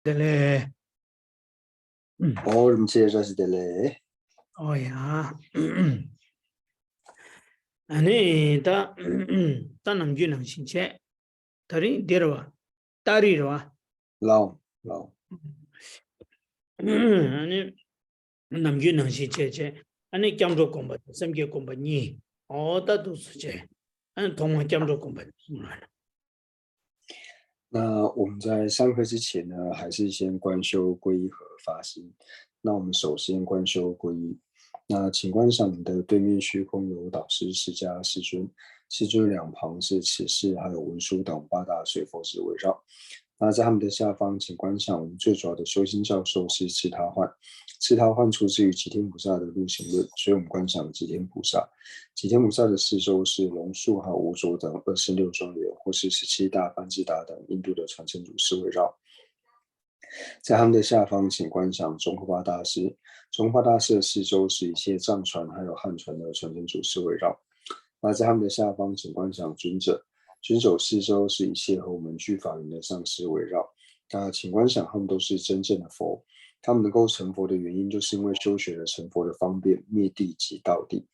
对嘞，Olmsted delle oh ya, ane ta namgyu nang shinche, tari dirwa, tari rwa, long, long. ane namgyu nang shinche che, ane kyamro komba, samgye komba ni, ta tu su che, ane tongwa kyamro komba, 那我们在上课之前呢，还是先观修皈依和发心。那我们首先观修皈依。那请观赏你的对面虚空有导师释迦世尊，世尊两旁是持世还有文殊等八大水佛子围绕。那在他们的下方，请观赏我们最主要的修心教授是智他换。智他换出自于吉天菩萨的路行论，所以我们观赏吉天菩萨。吉天菩萨的四周是龙树和无着等26庄严，或是17大梵志达等印度的传承祖师围绕。在他们的下方，请观赏中科巴大师。中科巴大师的四周是一切藏传还有汉传的传承祖师围绕。那在他们的下方，请观赏尊者。尊者四周是一切和我们具法云的上师围绕。那请观赏，他们都是真正的佛。他们能够成佛的原因，就是因为修学了成佛的方便、灭地及道地。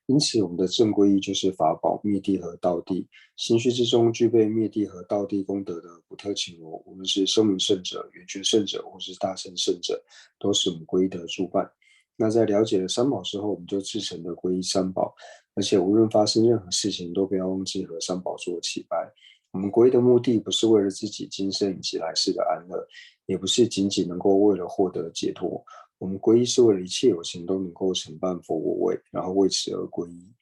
因此，我们的正皈依就是法宝、灭地和道地。心虚之中具备灭地和道地功德的不特勤罗，无论是声闻圣者、圆觉圣者，或是大乘圣者，都是我们皈依的助伴。那在了解了三宝之后，我们就自成的皈依三宝，而且无论发生任何事情，都不要忘记和三宝做祈拜。我们皈依的目的不是为了自己今生以及来世的安乐，也不是仅仅能够为了获得解脱。我们皈依是为了一切有情都能够承办佛我位，然后为此而皈依。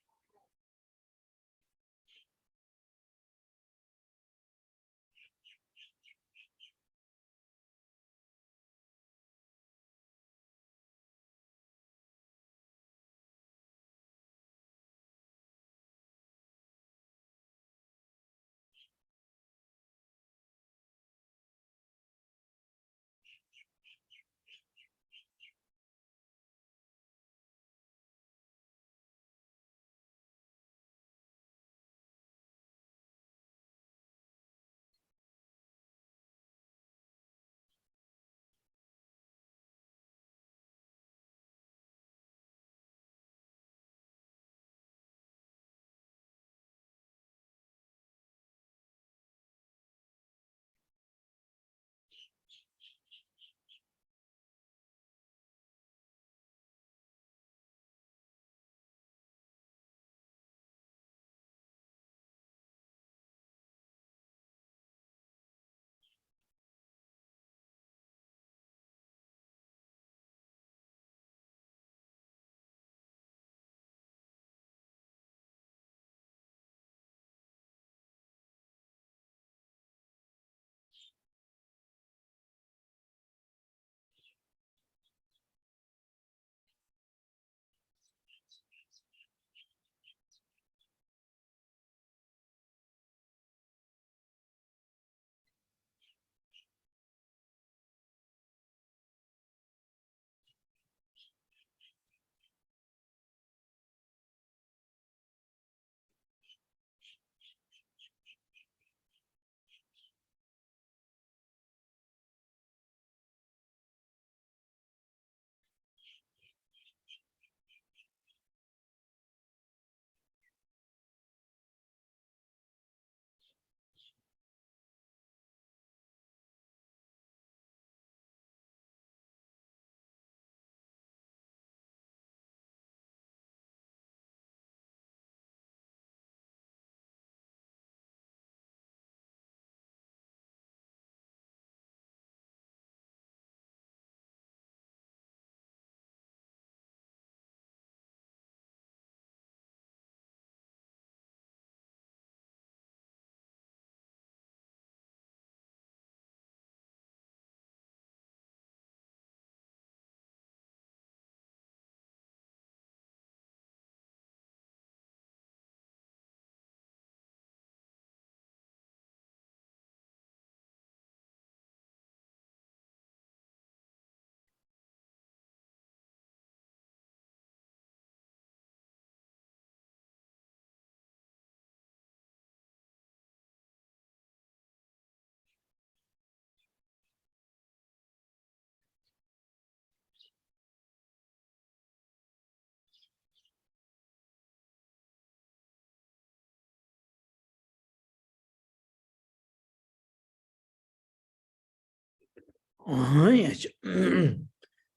呀就，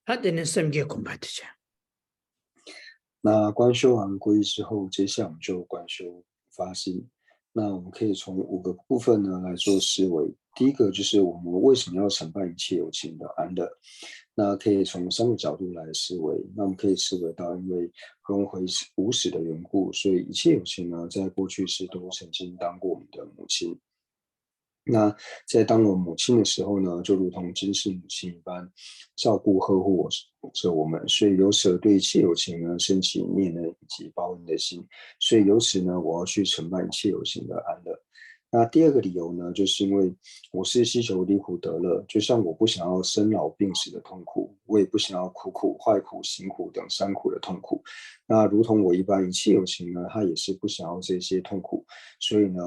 他得能审结恐怕的去。那观修完皈依之后，接下来我们就观修发心。那我们可以从5个部分呢来做思维。第一个就是我们为什么要承办一切有情的安乐？那可以从3个角度来思维。那我们可以思维到，因为轮回无始的缘故，所以一切有情呢，在过去世都曾经当过我们的母亲。那在当我母亲的时候呢，就如同今世母亲一般，照顾呵护着我们，所以由此对一切有情呢，升起念恩以及报恩的心，所以由此呢，我要去承办一切有情的安乐。那第2个理由呢，就是因为我是希求离苦得乐，就像我不想要生老病死的痛苦，我也不想要苦苦、坏苦、行苦等3苦的痛苦。那如同我一般，一切有情呢，他也是不想要这些痛苦，所以呢，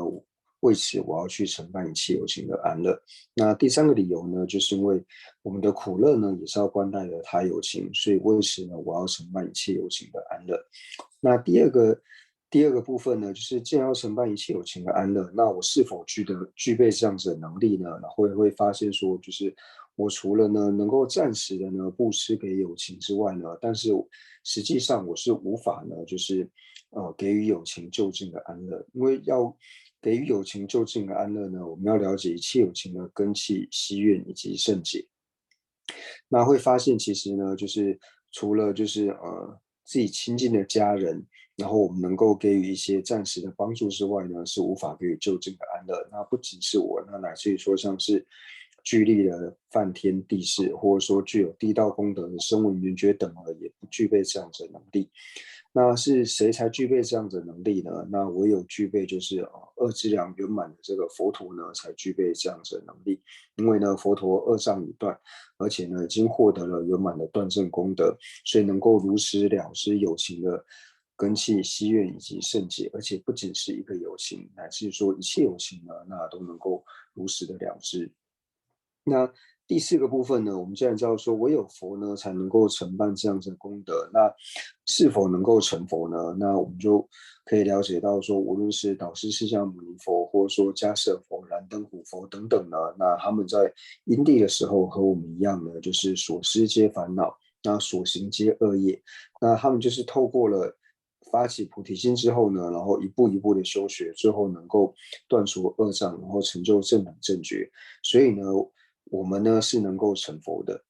为此我要去承办一切有情的安乐。那第3个理由呢，就是因为我们的苦乐呢，也是要关待的他有情，所以为此呢，我要承办一切有情的安乐。那第二个部分呢，就是既然要承办一切有情的安乐，那我是否具备这样子的能力呢？然后会发现说，就是我除了呢能够暂时的呢布施给有情之外呢，但是实际上我是无法呢，就是给予有情就近的安乐，因为要给予有情就近的安乐呢，我们要了解一切有情的根器、希愿以及圣解。那会发现其实呢，就是除了就是自己亲近的家人，然后我们能够给予一些暂时的帮助之外呢，是无法给予就近的安乐。那不仅是我，那乃至于说像是具力的梵天帝释，或者说具有地道功德的声闻缘觉等呢，也不具备这样子的能力。那是谁才具备这样子的能力呢？那唯有具备就是二资粮圆满的这个佛陀呢，才具备这样子的能力。因为呢，佛陀2障已断，而且呢，已经获得了圆满的断证功德，所以能够如实了知有情的根器、希愿以及圣解，而且不仅是一个有情，乃至说一切有情呢，那都能够如实的了知。那第4个部分呢，我们既然知道说唯有佛呢才能够承办这样子的功德，那是否能够成佛呢？那我们就可以了解到说，无论是导师释迦牟尼佛，或者说迦叶佛、燃灯古佛等等呢，那他们在因地的时候和我们一样呢，就是所思皆烦恼，那所行皆恶业，那他们就是透过了发起菩提心之后呢，然后一步一步的修学，最后能够断除恶障，然后成就正等正觉。所以呢，我们呢是能够成佛的。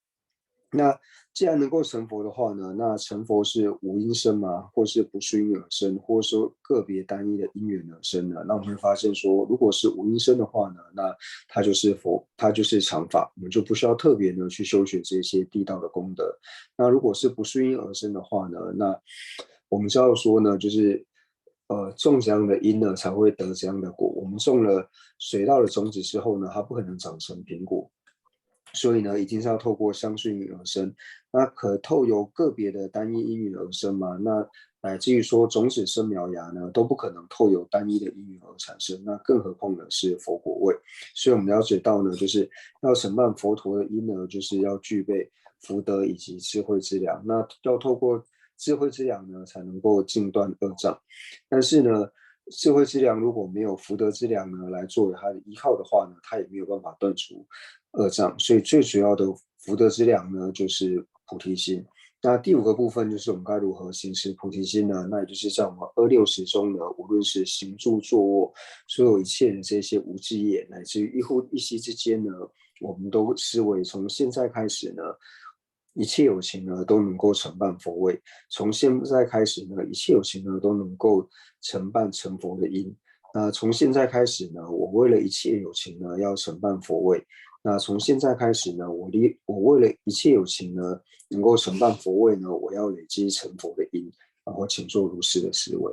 那既然能够成佛的话呢，那成佛是无因生吗？或是不是因而生，或者说个别单一的因缘而生呢？那我们会发现说，如果是无因生的话呢，那它就是佛，它就是常法，我们就不需要特别呢去修学这些地道的功德。那如果是不是因而生的话呢，那我们知道说呢，就是种怎样的因呢，才会得怎样的果。我们种了水稻的种子之后呢，它不可能长成苹果，所以呢，一定是要透过相顺应而生。那可透由个别的单一因缘而生吗？那乃至于说种子生苗芽呢，都不可能透由单一的因缘而产生。那更何况呢是佛果位。所以我们了解到呢，就是要承办佛陀的因呢，就是要具备福德以及智慧之良。那要透过智慧之良呢，才能够尽断恶障。但是呢，智慧之良如果没有福德之良呢，来作为它的依靠的话呢，它也没有办法断除恶障。所以最主要的福德之良呢，就是菩提心。那第5个部分就是我们该如何行使菩提心呢？那也就是在我们260中呢，无论是行住坐卧，所有一切的这些无记业，乃至于一呼一吸之间呢，我们都视为从现在开始呢，一切有情呢都能够承办佛位。从现在开始呢，一切有情呢都能够承办成佛的因。那从现在开始呢，我为了一切有情呢要承办佛位。那从现在开始呢，我为了一切有情呢能够承办佛位呢，我要累积成佛的因，然后请做如是的思维。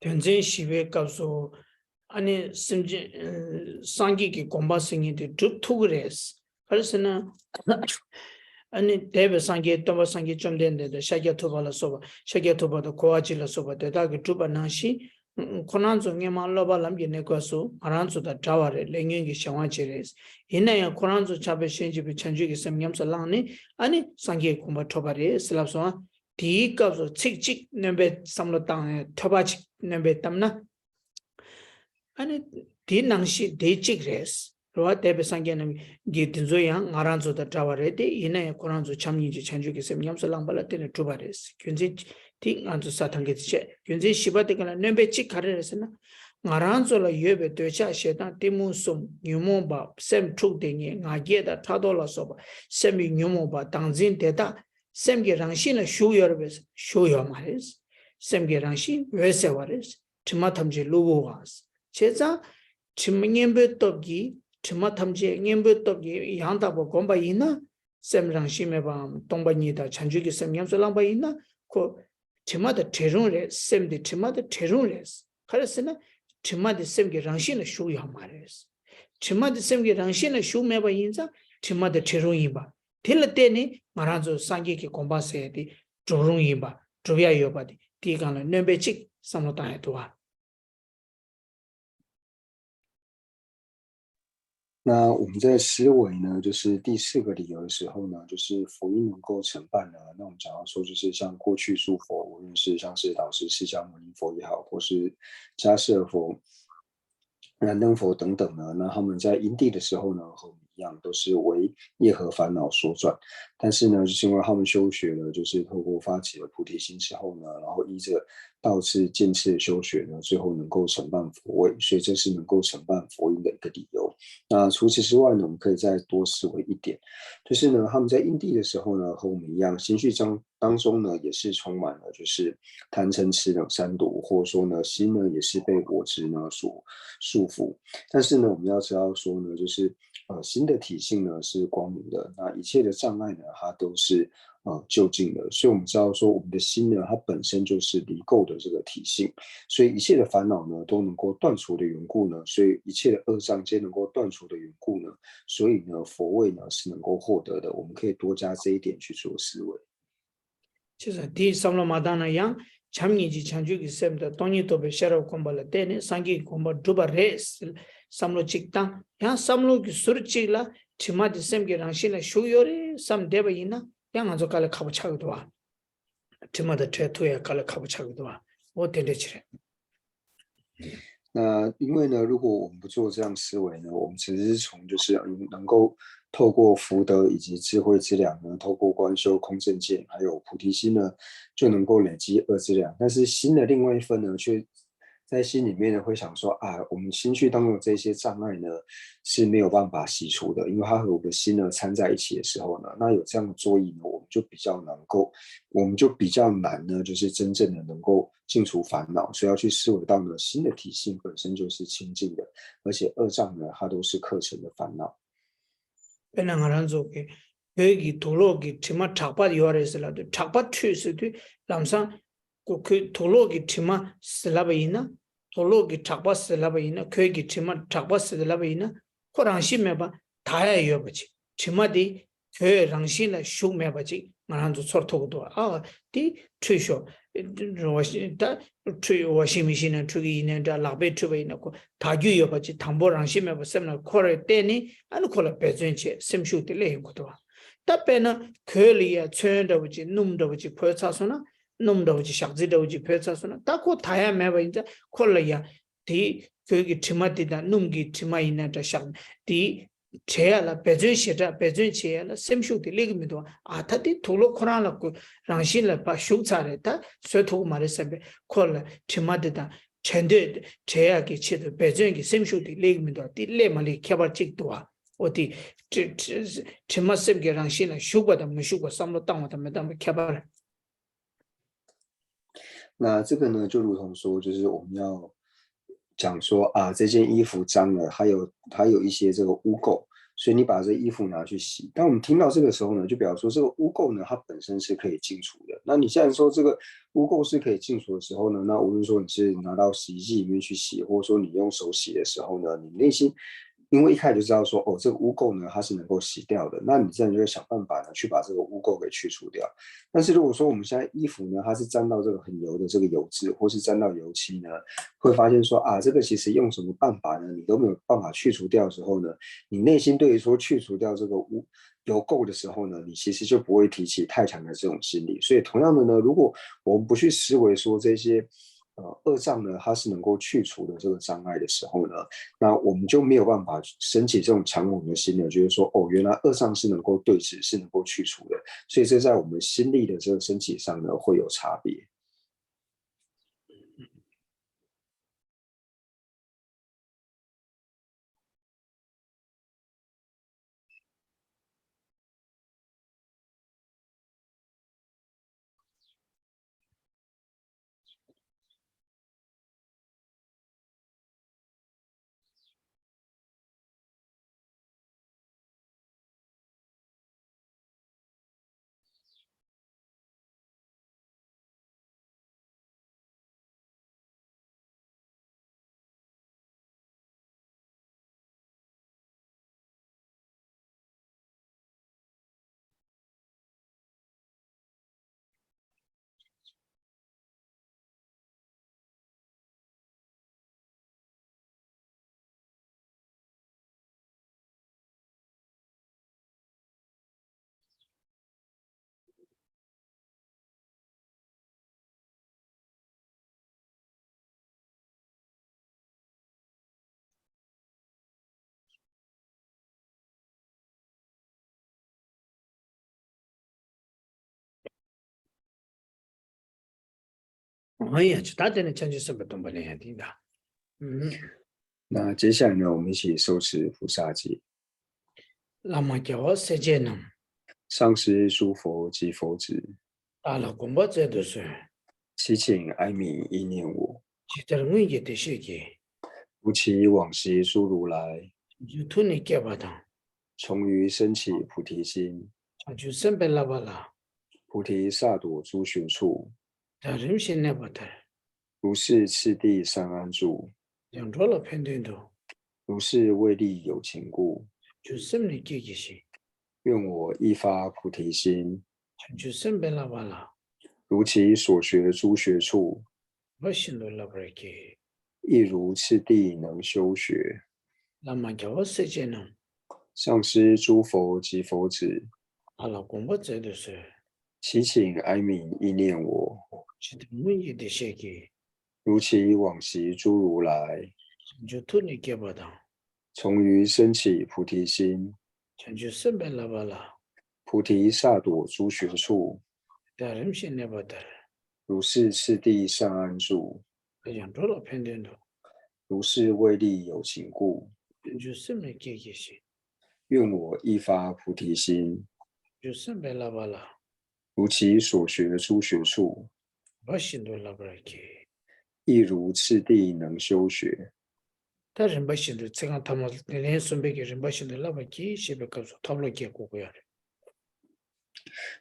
전쟁 시외 값소 아니 심지 상기기 공부생인데 두투그레스 그래서는 아니 대베 상기 또바 상기 좀 된데 샤게 토발라 소바 샤게 토바도 고아질라 소바 대다기 두바나시 코난조 녜말로발람 게네고소 아란조다 자와레 랭겐기 샤와체레스 이나야 코난조 차베 신지비 천주기 sem냠살랑니 아니 상기 공부 토바레 슬랍소 디 값소 칙칙 넘베 삼로 땅에 토바직 넘베 땀나 아니 디 낭시 데직레스 로아 대베 상계는 기든조양 아란조다 자와레데 이나야 코난조 참니지 천주기 sem냠살랑발라 때네 토바레스 균지 티 안조 사탕게체 균지 시바데가나 넘베치 카레스나 ngaranzola yebe decha shetan timusum nyumoba sem trukdengi ngageda tadola soba semi nyumoba tangzin deta semge rangshin la shuyorbes shuyomares semge rangshin wesewares timatamje lubuwas cheza timnyembe tobgi timatamje nyembe tobgi yangdabo gomba ina sem rangshin meba tongbanyida chanjugi sem nyamsolangba ina ko timada terunre semde timada terunres kharesena timadi semge rangshin shu ya mares timadi semge rangshin shu meba yinza timadi terun yimba tilate ngaranzo sangye ke komba se di jorung yimba jobya yoba di ti kan nembe chik samota he to 那我们在思维呢，就是第4个理由的时候呢，就是福音能够承办呢。那我们讲到说，就是像过去诸佛，无论是像是导师释迦牟尼佛也好，或是迦叶佛、燃灯佛等等呢，那他们在因地的时候呢，和我们一样，都是为业和烦恼所转。但是呢，就是因为他们修学了，就是透过发起了菩提心之后呢，然后依着道次、渐次的修学呢，最后能够承办佛位，所以这是能够承办佛音的一个理由。那除此之外呢，我们可以再多思维一点，就是呢，他们在因地的时候呢，和我们一样，心绪当中呢，也是充满了就是贪嗔痴的三毒，或者说呢，心呢也是被我执呢所束缚。但是呢，我们要知道说呢，就是心的体性呢是光明的，那一切的障碍呢，它都是就近的。所以我们知道说，我们的心呢，它本身就是离垢的这个体性，所以一切的烦恼呢都能够断除的缘故呢，所以一切的恶障皆能够断除的缘故呢，所以呢，佛位呢是能够获得的。我们可以多加这一点去做思维。就是第三罗马达那样。 참니지 chanju기 semda toni tobe shara kombala tene sangi komba duba res samlo chikta ya samlo ki sur chikla chimadi semge rangshila shuyore sam deba ina ya ngazo kala khabu chagdwa chimada chetuya kala khabu chagdwa o tende chire 那因为呢，如果我们不做这样思维呢，我们只是从就是能够透过福德以及智慧之粮呢，透过观修空正见，还有菩提心呢，就能够累积恶之粮。但是心的另外一份呢，却在心里面呢会想说啊，我们心绪当中的这些障碍呢是没有办法洗除的，因为它和我们的心呢掺在一起的时候呢，那有这样的作意呢，我们就比较难呢，就是真正的能够净除烦恼，所以要去思维到呢，心的体性本身就是清净的，而且恶障呢，它都是课程的烦恼。 penangaranzoke 여기 도로기 팀마 탁바 요아레슬라도 탁바 트스도 람상 그 도로기 팀마 슬라바이나 도로기 탁바 슬라바이나 그기 팀마 탁바 슬라바이나 코랑시메바 다야 요버지 팀마디 그 랑신의 슈메바지 말한도 sorto도 아디 트쇼 로시다 트요시미시는 트기는 다 라베 트베이나고 다규 요버지 담보랑시메바 셈나 코레 때니 아니 콜라 베전체 셈슈들레 것도 답변은 그리야 천더부지 놈더부지 포차서나 놈더부지 샥지더부지 포차서나 다고 다야 매바 이제 콜라야 디 그기 티마디다 놈기 티마이나다 샥디 제야라 베전시다 베전체야라 셈슈디 레기미도 아타디 돌로 코라라고 랑신라 바 슈차레다 쇠토고 말했어베 콜라 티마디다 첸데 제야기 치도 베전기 셈슈디 레기미도 딜레말리 캬바직도와 어디 티마셈게 랑신라 슈바다 무슈고 삼로 땅와다 메담 캬바那这个呢，就如同说，就是我们要讲说啊，这件衣服脏了，还有一些这个污垢，所以你把这衣服拿去洗。当我们听到这个时候呢，就表示说这个污垢呢，它本身是可以净除的。那你既然说这个污垢是可以净除的时候呢，那无论说你是拿到洗衣机里面去洗，或者说你用手洗的时候呢，你内心因为一开始就知道说，哦，这个污垢呢，它是能够洗掉的，那你自然就会想办法呢，去把这个污垢给去除掉。但是如果说我们现在衣服呢，它是沾到这个很油的这个油脂，或是沾到油漆呢，会发现说啊，这个其实用什么办法呢，你都没有办法去除掉的时候呢，你内心对于说去除掉这个油垢的时候呢，你其实就不会提起太强的这种心理。所以同样的呢，如果我们不去思维说这些恶障呢，它是能够去除的这个障碍的时候呢，那我们就没有办法升起这种强猛的心呢，就是说哦，原来恶障是能够对治，是能够去除的。所以这在我们心力的这个升起上呢，会有差别。哎呀，其他的呢，讲就是不懂不灵的。那接下来呢，我们一起受持菩萨戒，那么叫我世界呢，上师诸佛及佛子，打了公婆这都是，祈请哀悯意念我，其他我也得世界，如其往昔诸如来，就图你给不当，从于升起菩提心，就生白拉巴拉，菩提萨埵诸学处，他人心那不得，如是次第三安住，讲着了判断的，如是为利有情故，就生你给一些，愿我一发菩提心，就生白拉巴拉，如其所学诸学处，我心都拉不给，亦如次第能修学。那么叫我世界呢，上师诸佛及佛子，打了公婆这都是，祈请哀悯意念我，其他我也得世界，如其往昔诸如来，就图你给不当，从于升起菩提心，就生白拉巴拉，菩提萨埵诸学处，他人心那不得，如是次第上安住，讲着了判断的，如是为利有情故，就生你给一些。愿我一发菩提心，就生白拉巴拉，如其所学诸学处，我心都拉不给。亦如次第能修学。他人把心都这样，他们连准备给人把心都拉不给，是不告诉他们给过不要的。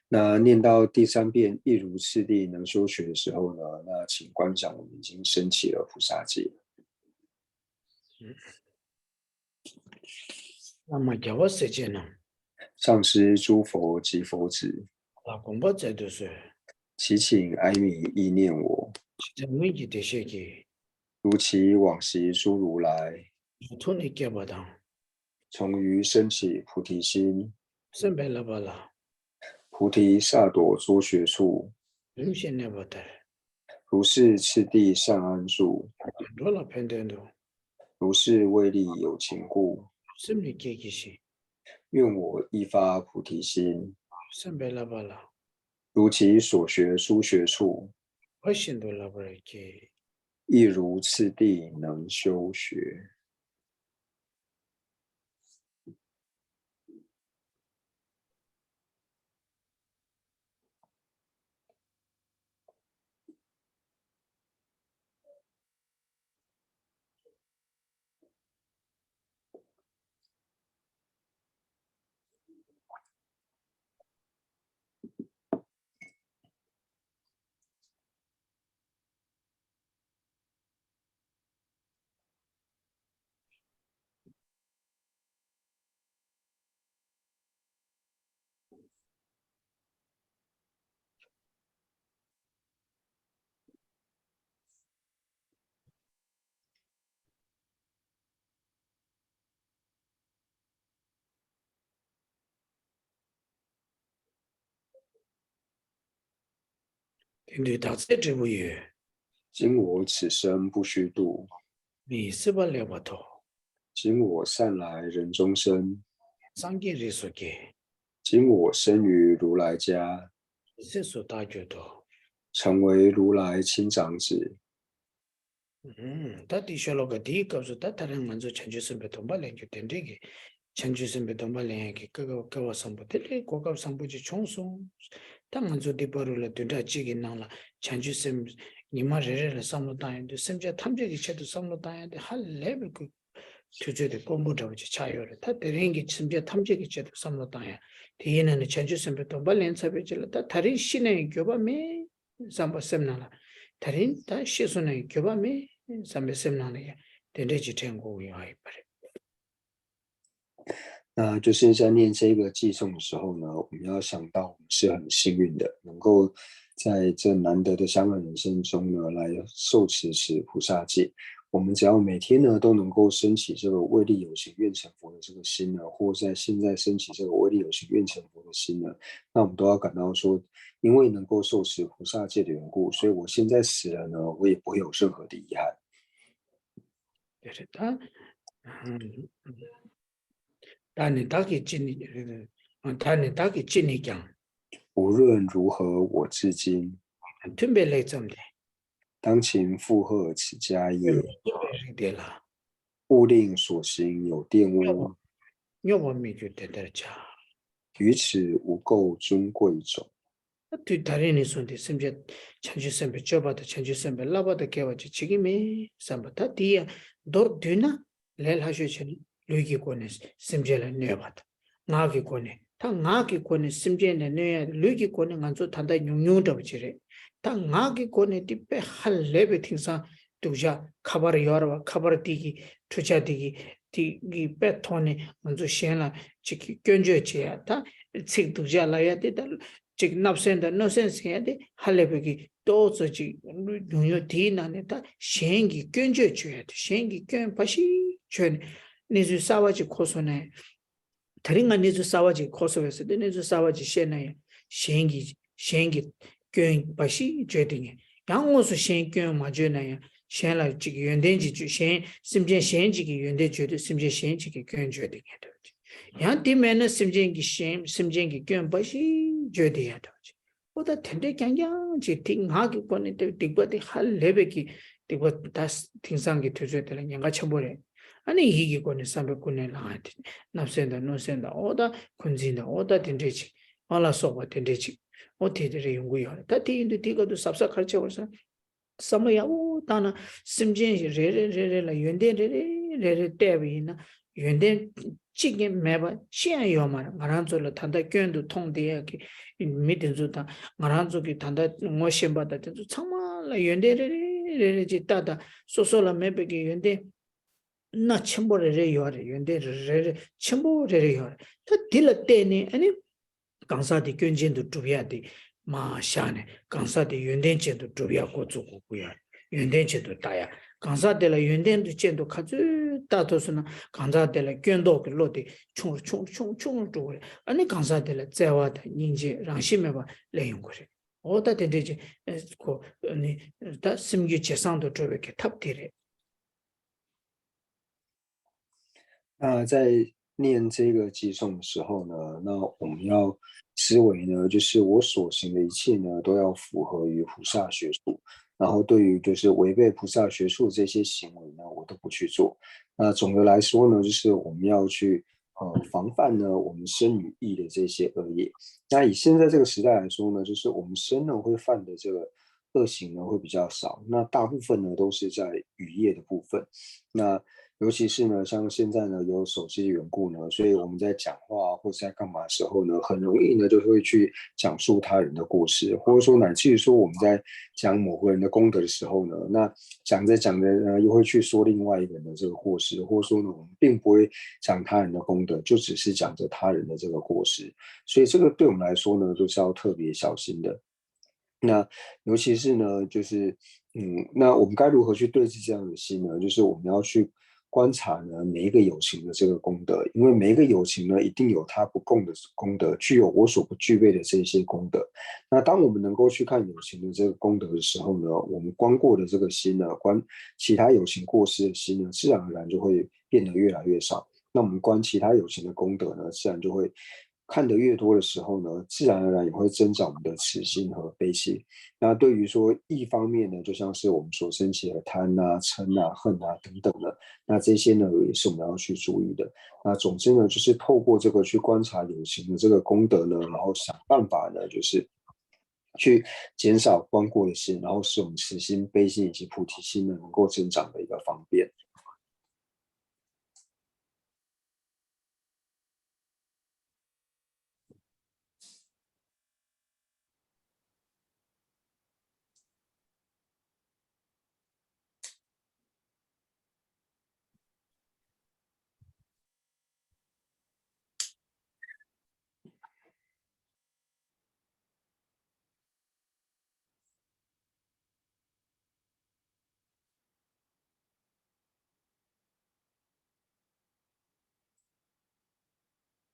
那念到第三遍亦如次第能修学的时候呢，那请观想我们已经升起了菩萨戒。那么叫我世界呢？上师诸佛及佛子，老公婆这都是，祈请哀悯意念我，其实我也得些给，如其往昔诸如来，图你给不当，从于升起菩提心，生白拉巴拉，菩提萨埵诸学处，人心那不得，如是次第上安住，多了判断的，如是为利有情故，生你给一些，愿我一发菩提心，生白拉巴拉，如其所学诸学处，我心都拉不给。亦如次第能修学。天对大灾之无语，今我此生不虚度，米斯巴了巴托，今我善来人中生，桑吉瑞索给，今我生于如来家，世俗大觉多。成为如来亲长子。다 디셜로가 디급서 다 다른 먼저 천주선배 돈발랭기 된대게 천주선배 돈발랭기 그거 선보들 고급 선보지 총송 다 먼저 디버를 된다 지긴 나라 천주선 니마레를 삼로다인데 심지어 탐지기 체도 삼로다인데 할 레벨 그 주제의 공부도 차요를 다 대행기 심지어 탐지기 체도 삼로다야 뒤에는 천주선배 돈발랭 사배질 다 다른 신의 교범에 삼바sem나라 다른 다 시선의 교범에 삼배sem나네 된대지 ten고 요하이 바래 那就是在念这个寄颂的时候呢，我们要想到我们是很幸运的，能够在这难得的香港人生中呢，来受持此菩萨戒。我们只要每天呢都能够升起这个为利有情愿成佛的这个心呢，或在现在升起这个为利有情愿成佛的心呢，那我们都要感到说，因为能够受持菩萨戒的缘故，所以我现在死了呢，我也不会有任何的遗憾。 그랬다 단에 닭이 찐이 단에 닭이 찐이 경 无论如何，我至今 tum벨레 점데 当勤负荷此家业， 되라 勿令所行有玷污， 요범이 주대들자 于此无垢尊贵种。 뒤 다리니 손데 심지어 천주선배 줘봐도 천주선배 라봐도 개와지 지금이 삼바다 뒤야 너 뒤나 렐 하셔ችን 류기권에 심지어를 내봐도 나기권에 다 나기권에 심지어는 내야 류기권에 간조 단다 용용도 지래 다 나기권에 뒤배 할 레베 팅사 두자 카바르 여러 카바르 디기 투자디기 디기 배톤에 먼저 시행라 지키 견주지야 다 직두자 라야 되다 즉 납센다 너센스게 할레베기 또저지 용요 디나네다 시행기 견주 줘야 돼 시행기 견 바시 전 니즈 사와지 코소네 다른가 니즈 사와지 코소에서 니즈 사와지 셴네 시행기 견 바시 줘딩에 양호수 시행 견 맞으나야 셴라 지기 연된지 주셴 심제 시행지기 연대 줘도 심제 시행지기 견 줘딩에 양 뒤면은 심쟁기 심쟁기 견 바시 줘야 돼. 보다 텐데 그냥 지팅하기 권에 되고도 할 레벨이 되고 다 팅상기 되줘야 되는 양가 쳐버려. 아니 이기 권에 300권에 나한테 납센다 노센다 오다 군진다 오다 된대지. 알아서 된대지. 어떻게들 연구요. 다 뒤인데 뒤가도 삽삽 가르쳐 버서 ಸಮಯ ತಾನ 심진 레레레레라 연대레레레 때비나 연대 지게 매바 시야요만 마란조를 단다 견도 통대야기 미든조다 마란조기 단다 모심바다 정말 연대레레레지 따다 소소라 매베기 연대 나 첨보레레 요래 연대레레 첨보레레 요래 또 딜 때니 아니 강사디 견진도 두비야디 마샤네 강사디 연den체도 두비야 고주고고야 연den체도 다야 강사들라 연den도 젠도 가주 따도스나 강사들라 견도 그로디 총총총총을 두고 아니 강사들라 제와다 닌지 랑심에바 레용거리 오다 된대지 고 아니 다 심기 재상도 저렇게 탑티래 那在念这个寄颂的时候呢，那我们要思维呢，就是我所行的一切呢，都要符合于菩萨学术。然后对于就是违背菩萨学术这些行为呢，我都不去做。那总的来说呢，就是我们要去防范呢我们身语意的这些恶业。那以现在这个时代来说呢，就是我们身呢会犯的这个恶行呢会比较少，那大部分呢都是在语业的部分。那尤其是呢，像现在呢有手机的缘故呢，所以我们在讲话或者在干嘛的时候呢，很容易呢就会去讲述他人的过失，或者说乃至于说我们在讲某个人的功德的时候呢，那讲着讲着呢又会去说另外一个人的这个过失，或者说呢我们并不会讲他人的功德，就只是讲着他人的这个过失，所以这个对我们来说呢都是要特别小心的。那尤其是呢，就是那我们该如何去对治这样的心呢？就是我们要去观察呢每一个有情的这个功德，因为每一个有情呢一定有它不共的功德，具有我所不具备的这些功德。那当我们能够去看有情的这个功德的时候呢，我们观过的这个心呢，观其他有情过失的心呢，自然而然就会变得越来越少。那我们观其他有情的功德呢，自然就会看得越多的时候呢，自然而然也会增长我们的慈心和悲心。那对于说一方面呢，就像是我们所升起的贪啊、嗔啊、恨啊等等的，那这些呢也是我们要去注意的。那总之呢，就是透过这个去观察有情的这个功德呢，然后想办法呢，就是去减少观过的心，然后使我们慈心、悲心以及菩提心呢能够增长的一个方便。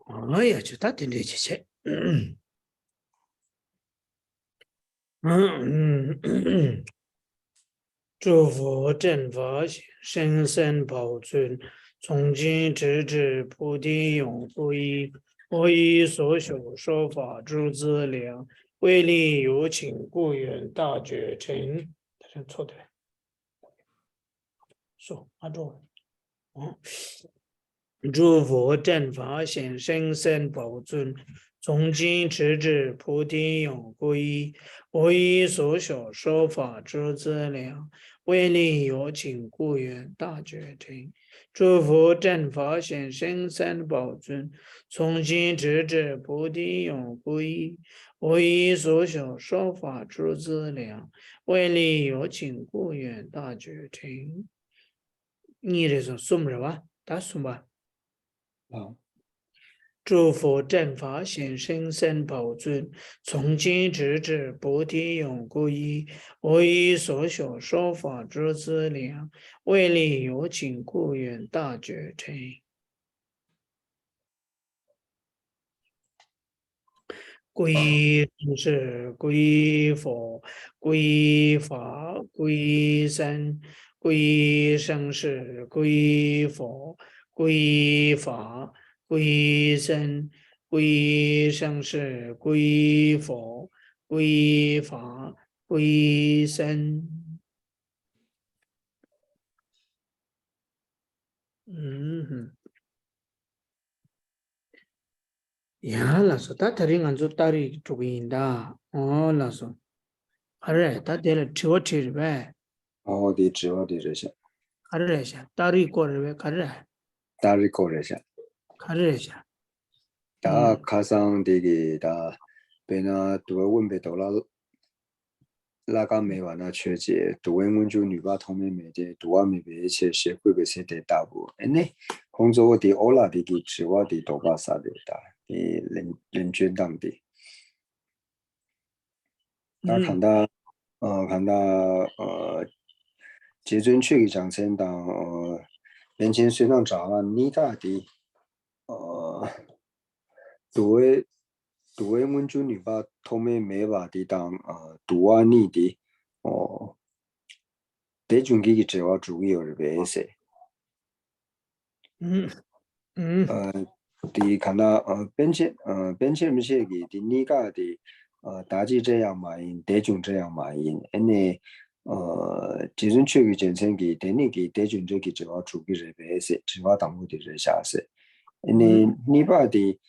哎呀，就他点这些切，祝福正法行生生保存，从今直至菩提永不移。我以所修说法诸资粮，为利有情故愿大觉成。他这错的，说阿周，诸佛正法显生生保尊，从今直至菩提永不移。我以所修说法诸资粮，为利有情故愿大觉成。诸佛正法显生生保尊，从今直至菩提永不移。我以所修说法诸资粮，为利有情故愿大觉成。你这是什么人吧？打什么？啊，诸佛正法显生生宝尊，从今直至菩提永不移。我以所修说法诸资粮，为利有情故愿大觉成。皈是皈佛，皈法，皈僧，皈僧是皈佛，皈法，皈僧，皈僧是皈佛，皈法，皈僧。嗯哼，呀，老师，他他人俺做大理主义的，哦，老师，是，他得了吃我吃呗。然后的指望的这些，카르레샤 딸이 꼬르베 카르레 大日过这些，카르레샤 大卡上的给大，被那多问被多了。拉嘎美瓦那缺节，杜温温就女巴同妹妹的，杜瓦妹妹一切协会个些的大部，哎呢，工作的欧拉的给指瓦的多巴萨的大，的人捐当的，大看到看到节准确的讲成当面前虽然找了你大的呃，杜威杜威温就女巴同妹妹瓦的当杜瓦尼的哦。得种给只要主要是白色，嗯嗯的看到并且不是给的你家的大致这样嘛因，得种这样嘛因，因为这种区域简称给的你给得种这个只要主给是白色，只要当我的是下色，因为嗯你把的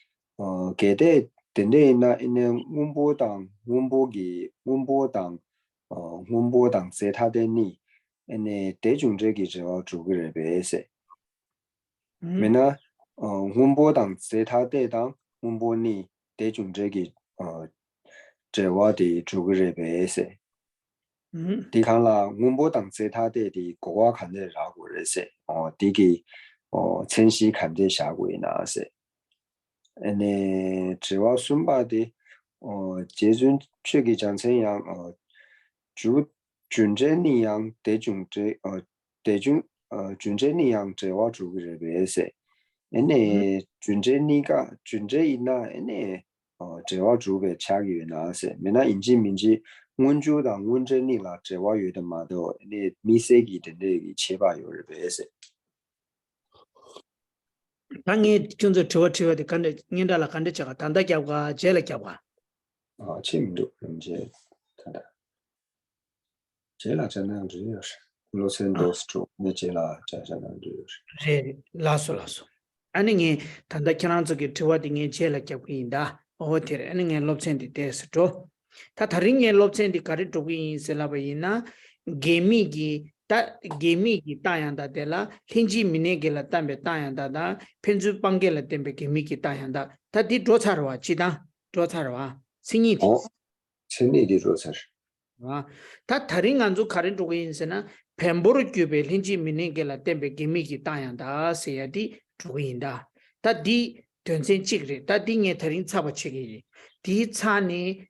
给的等的那因为温波当温波当在他的你。因为得种这个只要主个人白色，没嗯呢，温波党在他对当温波呢得种这个这话的主个人白色，嗯你看了温波党在他对的国外看的啥个人色，这个晨曦看的啥个那色，只要顺把的这种这个讲成样主准这那样得种这得种。 준제니양 제와 주기를 위해서 에네 준제니가 에네 제와 주게 차기 나세 메나 인지민지 원주당 원제니라 제와 유的마도 에네 미세기的切吧有日베세 당이 진짜 저 간데 년달라 간데 제가 단다기하고 제일기하고 체민도 이제 다다 제라 전에 주요시 로센도스트 네제라 자자나 주요시 제 라소 아니게 단다키란즈게 저와딩에 제일기하고 인다 어테레 아니게 롭센디 데스토 다 다른게 롭센디 가리토기 셀라바이나 게미기 다 게미기 따ян다 데라 힌지 미네게라 담베 따ян다다 펜주 빵게라 템베 게미기 따ян다 다디 도차로와 지다 도차로와 싱이디 체니디 로사시 다 다른 안주 가른 쪽에 인세나 펜보르 규베 린지 미네게라 템베 게미기 따ян다 세야디 쪽인다 다디 전생 찍그래 다디게 다른 차바치기 디 차니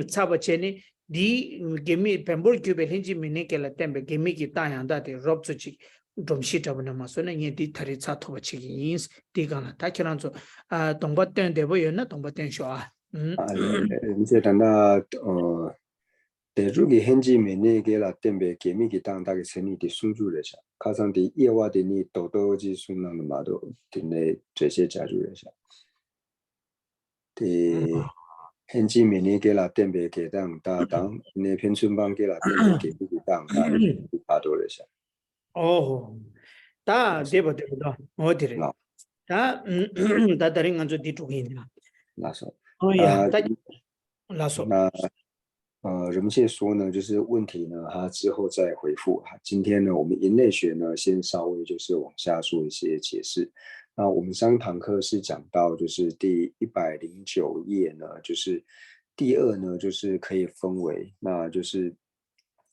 차바체니 디 게미 펜보르 규베 린지 미네게라 템베 게미기 따ян다 데 롭츠치 좀 시tab나 마소나 예디 다리 차토바치기 인스 디가나 다키란조 동바텐 데보였나 동바텐 쇼아 이제 단다 대중이 현지 메네게라 템베 게미기 땅다게 세니디 수주래샤 가상디 이와데니 도도지 순나는 마도 딘네 제세 자주래샤 데 현지 메네게라 템베 게당 다당 네 편순방게라 템베 게미기 땅다게 바도래샤 오, 다 데버데버다 어디래 다 다른 안조 디투긴다 나서 어야 다 라소那人界说呢，就是问题呢，它之后再回复。今天呢，我们人类学呢，先稍微就是往下做一些解释。那我们上堂课是讲到就是第109页呢，就是第二呢，就是可以分为，那就是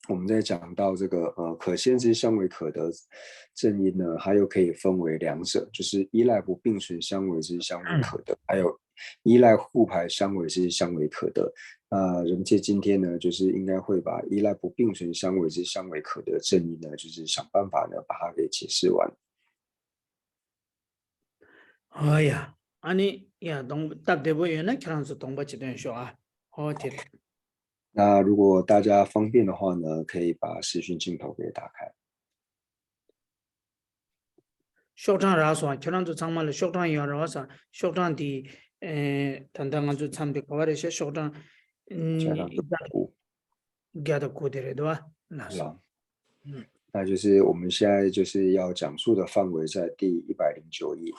我们在讲到这个可限制相为可得正因呢，还有可以分为两者，就是依赖不并存相为之相为可得，还有依赖互排相为之相为可得。人界今天呢，就是应该会把依赖不并存相为之相为可得正因呢，就是想办法呢把它给解释完。哎呀，아니 야 답대보여나 그런서 동바치된 쇼아 어디那如果大家方便的话呢，可以把视讯镜头给打开。 쇼장라서 그런서 정말 쇼장 열어서 쇼장디 단단한주 참대 거래셔 쇼장 가다 고데레도 나서 那就是我们现在就是要讲述的范围在第109页。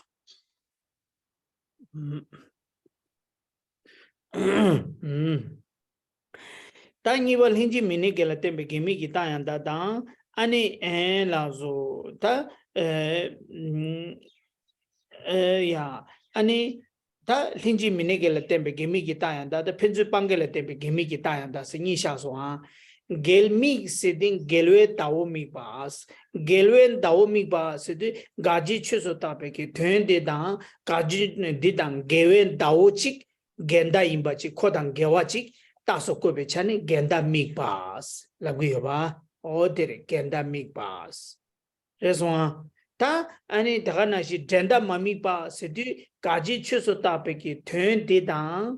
당이벌 힌지 미니게라 템베 기미기 따얀다다 아니 라조 다 야 아니 다 힌지 미니게라 템베 기미기 따얀다다 펜주 빵게라 템베 기미기 따얀다 스니샤소아 gelmi sidin gelwe taomi bas gelwen taomi bas de gaji chuso tape ke thende da gaji didang gewen daochik genda imbachi khodang gewachik taso be chani genda mig bas laguyo ba odere genda mig bas reswa ta ani dagana shi genda mami ba sidi gaji chuso tape ke thende da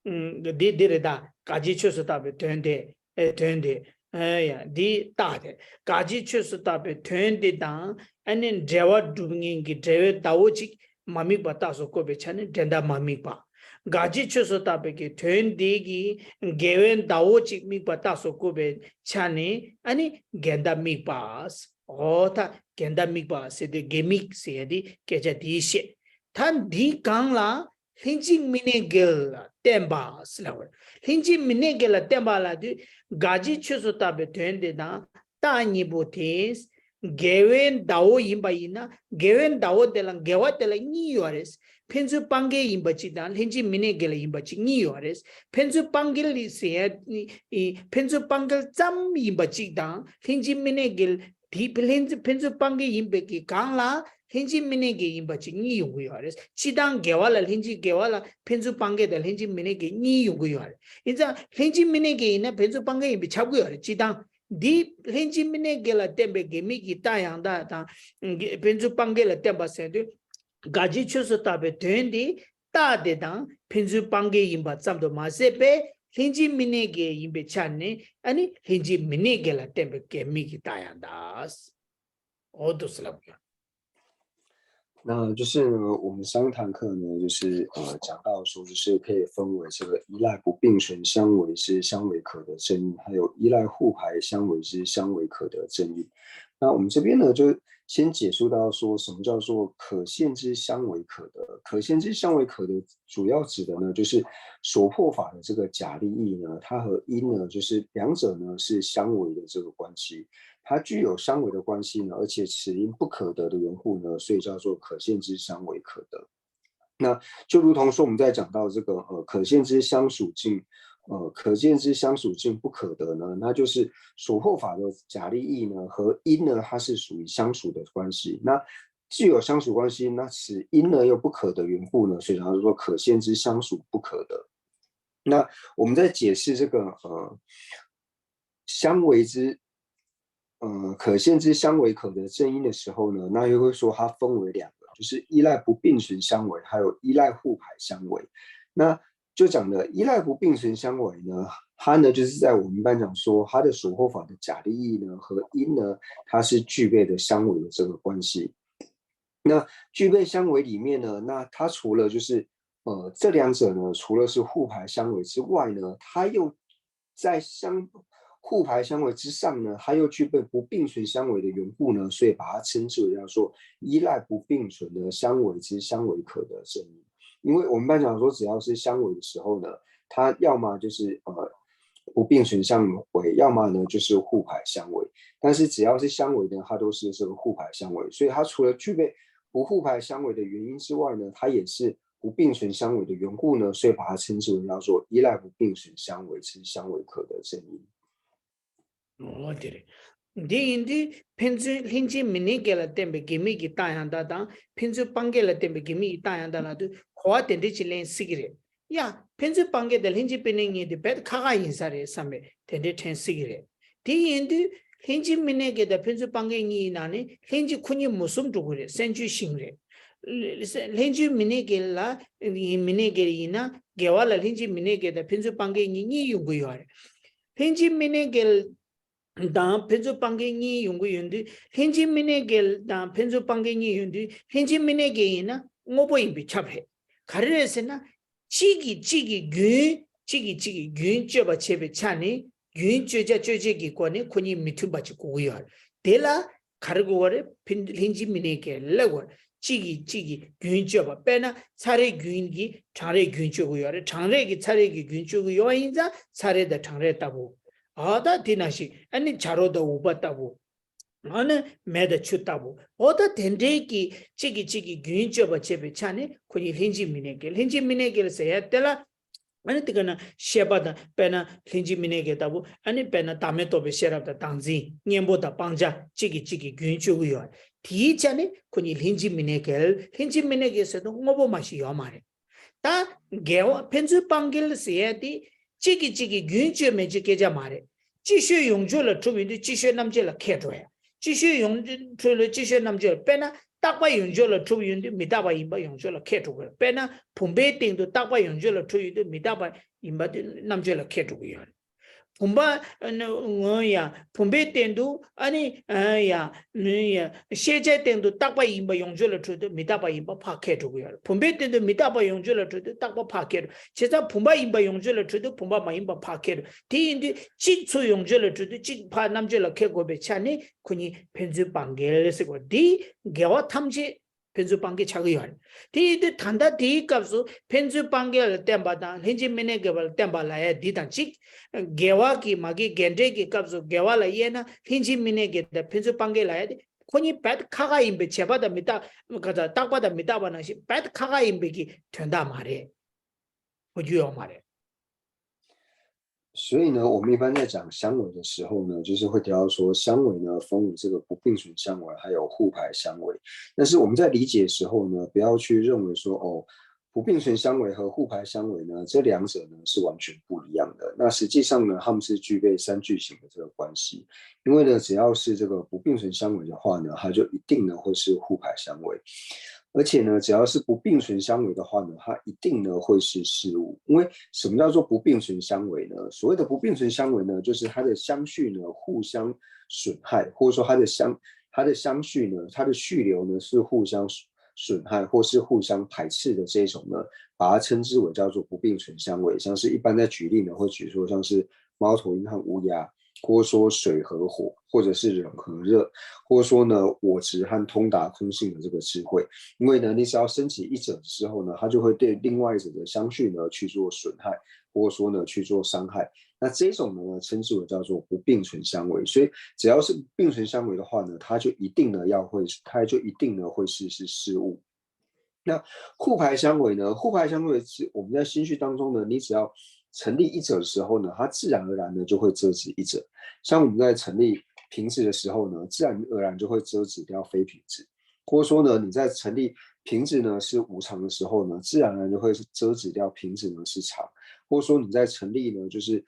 de dire da gaji chuso tape thende tende ya di tade gaji chusu tabe tende dan anen dewa dubngin gi dewe dawochi mami bata so ko be chane denda mami pa gaji chusu tabe gi tende gi gewen dawochi mi bata so ko be chane ani genda mi pas ota genda mi pas se de gemik se di keja di she tan di kang la hinjing minegel temba slawer hinjing minegel temba la di gaji chuso tabe tende na ta ni botes gewen dao imbaina gewen dao delang gewa delang ni yores pensu pange imbachi dan hinjing minegel imbachi ni yores pensu pangel li se pensu pangel zam imbachi dan hinjing minegel di pensu pange imbeki kangla hinji minege imbachi ni yugu yores chidang gewala hinji gewala pensu pange del hinji minege ni yugu yore inza hinji minege ina pensu pange imbi chagu yore chidang di lenji mine gela tembe gemi ki tayanda ta penju pangela temba sendu gaji chuso tabe tendi ta de dan penju pange imba samdo masepe lenji mine ge imbe channe ani lenji mine gela tembe gemi ki tayandas odoslavya 那就是我们上一堂课呢，就是讲到说，就是可以分为这个依赖不并存相违之相违可得正义，还有依赖互排相违之相违可得正义。那我们这边呢，就先解述到说什么叫做可现之相违可得。可现之相违可得，主要指的呢，就是所破法的这个假立意呢，它和因呢，就是两者呢是相违的这个关系。它具有相违的关系呢，而且此因不可得的缘故呢，所以叫做可现之相违可得。那就如同说我们在讲到这个可现之相属境，可见之相属境不可得呢，那就是所破法的假立意呢和因呢，它是属于相属的关系。那具有相属关系，那此因呢又不可得缘故呢，所以叫做可现之相属不可得。那我们在解释这个相违之可现之相违可得正因的时候呢，那又会说它分为两个，就是依赖不并存相违，还有依赖互排相违。那就讲的依赖不并存相违呢，它呢就是在我们一般讲说，它的所破法的假立意呢和因呢，它是具备的相违的这个关系。那具备相违里面呢，那它除了就是这两者呢，除了是互排相违之外呢，它又在互排相违之上呢，它又具备不并存相违的缘故呢，所以把它称之为叫做依赖不并存的相违之相违可得正因。因为我们一般讲说，只要是相违的时候呢，它要么就是不并存相违，要么呢就是互排相违。但是只要是相违的，它都是这个互排相违，所以它除了具备不互排相违的原因之外呢，它也是不并存相违的缘故呢，所以把它称之为叫做依赖不并存相违之相违可得正因。di indi penzu linji mini gela tembe gimi ki tayanda dan penzu pangela tembe gimi ki tayanda la du khwa tende chilen sigire ya penzu pange de linji piningi de bet khaga insare same tende ten sigire di indi linji mini ge de penzu pange ngi nani linji khuni musum dugure senju shingre linji mini gela mini gerina gewala linji mini ge de penzu pange ngi yungu yore linji mini gel 당 펜조 방갱이 연구연도 현지 미네겔 당 펜조 방갱이 연도 현지 미네게이나 오보인 비찹해 가르에서나 지기 균 쪄바 쳬베 차니 균 쪄기 권에 권이 미투바치 고요 데라 가르고거래 현지 미네겔 레고 지기 균 쪄바 빼나 차례 균기 차례 균 쪄고요 차례기 균 쪄고요 인자 차례다 차례 따고 아다 디나시 아니 자로도 우바다고 아니 매다 추다고 어다 덴데기 지기 균저바 제베 차네 코니 렌지미네겔 세야텔라 아니 뜨거나 셰바다 페나 렌지미네게다고 아니 페나 다메토베 셰랍다 당지 녜보다 방자 지기 균저고요 디자네 코니 렌지미네겔에서도 뭐보 맛이 요마레 다 게와 펜즈 방겔 세야디 지기 균저 매지 계자 말해. 继续永久了出名的继续那么就了开出来，继续永久了继续那么就别那大把永久了出名的没大把一把永久了开出来，别那澎湃顶的大把永久了出名的没大把一把的那么就了开出来。 봄바 뭐야 봄배 땐도 아니 야 세제 땐도 딱바 임바 용줄을 주도 미다바 임바 파케 두고요 봄배 땐도 미다바 용줄을 주도 딱바 파케 제가 봄바 임바 용줄을 주도 봄바 마 임바 파케 디인디 직초 용줄을 주도 직파 남줄을 캐고베 차니 군이 펜즈 방겔스고 디 개와 탐지 펜즈 방게 차고요 디디 단다 디 값수 펜즈 방겔 땜바다 렌지 메네게벌 땜발라야 디단직 개와기 마기 겐데기 값수 개와라 예나 렌지 메네게 펜즈 방게 라야 코니 뱃 카가 임베 제바다 미다 가자 딱바다 미다바나시 뱃 카가 임베기 된다 말해 보주요 말해 所以呢，我们一般在讲相违的时候呢，就是会提到说相违呢分为这个不并存相违，还有互排相违。但是我们在理解的时候呢，不要去认为说不并存相违和互排相违呢，这两者呢是完全不一样的。那实际上呢，它们是具备三句型的这个关系，因为呢，只要是这个不并存相违的话呢，它就一定呢会是互排相违。而且呢，只要是不并存相违的话呢，它一定呢会是事物。因为什么叫做不并存相违呢？所谓的不并存相违呢，就是它的相续呢互相损害，或者说它的相续呢，它的续流呢是互相损害或是互相排斥的这种呢，把它称之为叫做不并存相违。像是一般在举例呢，会举说像是猫头鹰和乌鸦，或者说水和火，或者是冷和热，或者说呢我执和通达空性的这个智慧。因为呢，你只要升起一者之后呢，它就会对另外一者的相续呢去做损害，或者说呢去做伤害。那这种呢称之为叫做不并存相违。所以只要是并存相违的话呢，它就一定呢会是事物。那互排相违呢？互排相违是我们在心绪当中呢，你只要成立一者的时候呢，它自然而然呢就会遮止一者。像我们在成立平止的时候呢，自然而然就会遮止掉非平止。或者说呢，你在成立平止呢是无常的时候呢，自然而然就会遮止掉平止呢是常。或者说你在成立呢就是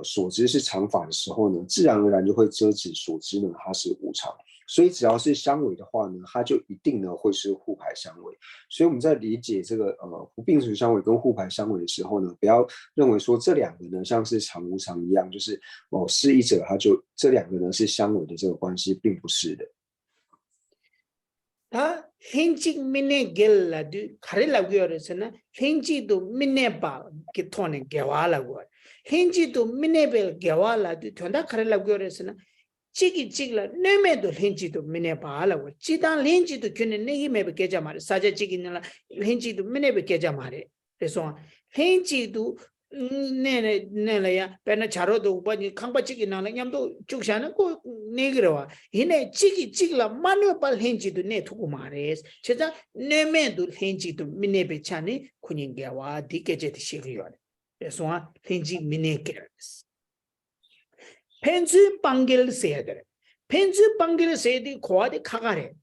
所知是常法的时候呢，自然而然就会遮止所知呢它是无常。所以只要是相违的话呢，它就一定呢会是互排相违。所以我们在理解这个不并存相违跟互排相违的时候呢，不要认为说这两个呢像是常无常一样，就是是一者，它就这两个呢是相违的这个关系，并不是的。다 행직 민네 gel라도 가르라고 그래서는 행지도 민네바 기토네 개와라고 행지도 민네벨 개와라도 된다 가르라고 그래서는 찌기 찌글라 내매도 행지도 민네바라고 찌단 행지도 균에 내기매베 개자 말이 사자 찌기는 행지도 민네베 개자 말이 그래서 행지도 네네야 배나 자로도 뭐니 강바찌기 나는 냠도 쭉샤는 고 네그러와 이네 찌기 찌글라 마누발 행지도 네 두고 말해스 제가 네메도 행지도 미네베 차니 군인게와 디게제티 시기요 그래서 행지 미네게스 펜즈 방겔 세야데 펜즈 방겔 세디 고아디 카가레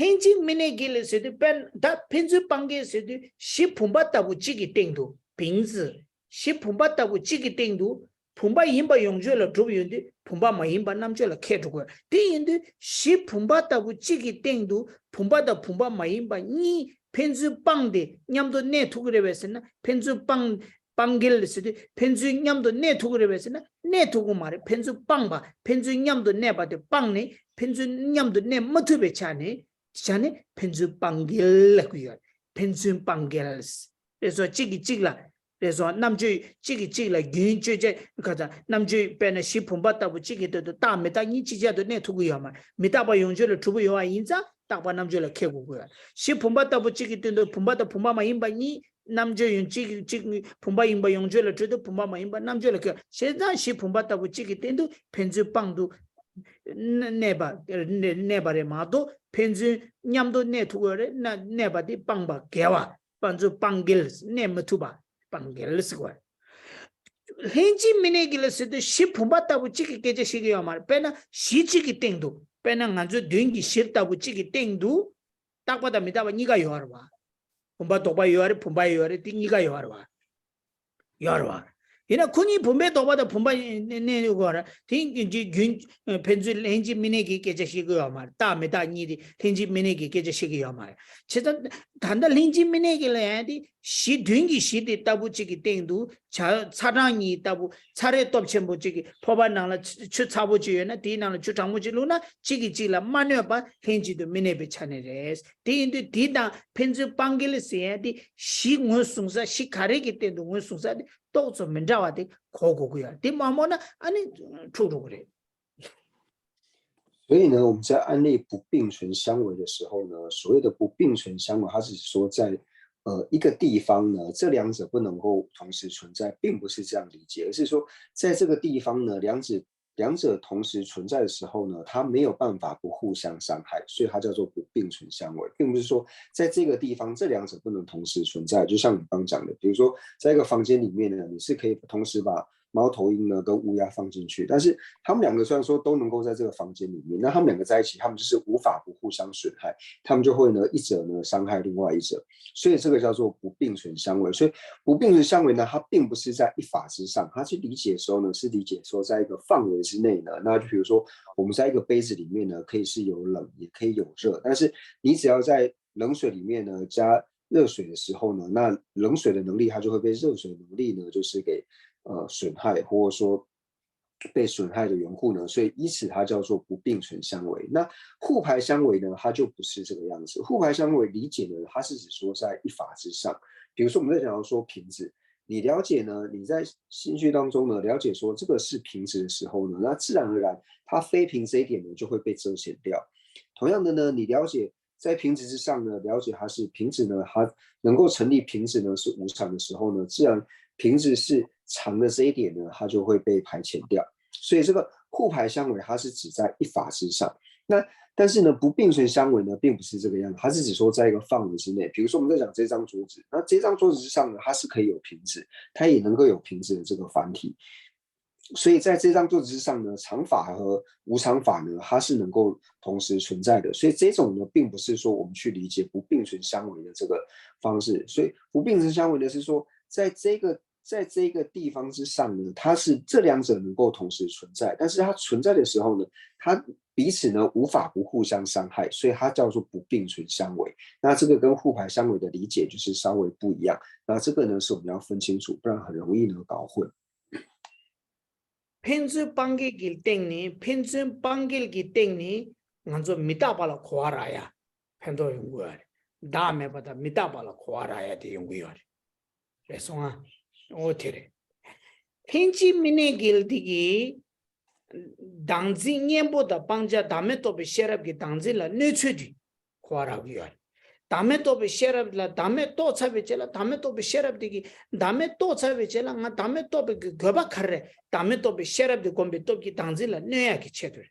행지 미네겔 세디 펜다 펜즈 방겔 세디 시품바다부 찌기 땡도 빙즈 시 품바다고 찌기 땡도 품바 임바 용주를 두비인데 품바 마임바 남주를 캐두고 땡인데 시 품바다고 찌기 땡도 품바다 품바 마임바 니 펜즈 빵데 냠도 내 두그레베스나 펜즈 빵 빵길스데 펜즈 냠도 내 두그레베스나 내 두고 말에 펜즈 빵바 펜즈 냠도 내바데 빵네 펜즈 냠도 내 못베 차네 차네 펜즈 빵길라고요 펜즈 빵길스 그래서 찌기 찌라 그래서 남주 찌기 찌라 균주제 가자 남주 배는 시품받다고 찌기도 다음에다 이 지자도 내 두고요만 미다바 용주를 두고요와 인자 딱바 남주를 캐고고요 시품받다고 찌기도 품받다 품바마 인바니 남주 용찌기 찌기 품바 인바 용주를 두도 품바마 인바 남주를 그 세자 시품받다고 찌기 때도 펜즈 빵도 네바레 마도 펜즈 냠도 내 두고래 나 네바디 빵바 개와 반주 빵길 네무투바 방겔스고 헨지 미네길스도 시품받다고 찌기 깨져 시기야 말 빼나 시찌기 땡도 빼나 간주 된기 싫다고 찌기 땡도 딱 받아 미다봐 니가 요하러 와 품바 도바 요하래 품바 요하래 띵니가 요하러 와 이나 군이 분배 도바다 분바 내고라 띵지 균 펜줄 헨지 미네기 깨져 시기야 말 다메다 니디 헨지 미네기 깨져 시기야 말 제가 단다 헨지 미네기래야디 시 된기 시디 따부지기 땡도 차랑이 따부 차례 덮침부지기 포반나라 추차부지에나 디나라 추장무지로나 지기지라 마녀바 헨지도 미네베 차네레스 디인도 디다 펜즈 방길스야디 시원숭사 시카레기 때도 원숭사 또좀 men자와디 고고고야 디마모나 아니 투루그래 所以呢，我们在案例不并存相违的时候呢，所谓的不并存相违，它是说在一个地方呢，这两者不能够同时存在，并不是这样理解，而是说在这个地方呢，两者同时存在的时候呢，它没有办法不互相伤害，所以它叫做不并存相违，并不是说在这个地方这两者不能同时存在。就像你刚讲的，比如说在一个房间里面呢，你是可以同时把猫头鹰呢跟乌鸦放进去，但是他们两个虽然说都能够在这个房间里面，那他们两个在一起，他们就是无法不互相损害，他们就会呢一者呢伤害另外一者，所以这个叫做不并存相违。所以不并存相违呢，它并不是在一法之上，它去理解的时候呢，是理解说在一个范围之内呢，那就比如说我们在一个杯子里面呢，可以是有冷也可以有热，但是你只要在冷水里面呢加热水的时候呢，那冷水的能力它就会被热水的能力呢就是给损害，或者说被损害的缘故呢，所以依此它叫做不并存相违。那互排相违呢，它就不是这个样子。互排相违理解呢，它是指说在一法之上，比如说我们在讲到说瓶子，你了解呢，你在兴趣当中呢了解说这个是瓶子的时候呢，那自然而然它非瓶这一点呢就会被遮显掉。同样的呢，你了解在瓶子之上呢，了解它是瓶子呢，它能够成立瓶子呢是无常的时候呢，自然瓶子是常的这一点呢，它就会被排遣掉。所以这个互排相违，它是指在一法之上。那但是呢，不并存相违呢，并不是这个样子，它是指说在一个范围之内。比如说我们在讲这张桌子，那这张桌子之上呢，它是可以有瓶子，它也能够有瓶子的这个繁体。所以在这张桌子之上呢，常法和无常法呢，它是能够同时存在的。所以这种呢，并不是说我们去理解不并存相违的这个方式。所以不并存相违的是说，在这个地方之上呢，它是这两者能够同时存在，但是它存在的时候呢，它彼此呢无法不互相伤害，所以它叫做不并存相违。那这个跟互排相违的理解就是稍微不一样。那这个呢是我们要分清楚，不然很容易呢搞混。펜즈 빵길 땡니 펜즈 빵길 땡니 먼저 미다발라 코아라야 펜도 연구야 다음에 받아 미다발라 코아라야 돼 연구야 그래서 어테레 펜지 미네 길디기 당진년보다 방자 다음에 또 비셔럽기 당진라 늦추디 코아라기야 다음에 또 비셔럽라 다음에 또 차비jel라 다음에 또 비셔럽디기 다음에 또 차비jel라 나 다음에 또 거박하래 다음에 또 비셔럽디 곰비 또기 당질라 뇌야기 체들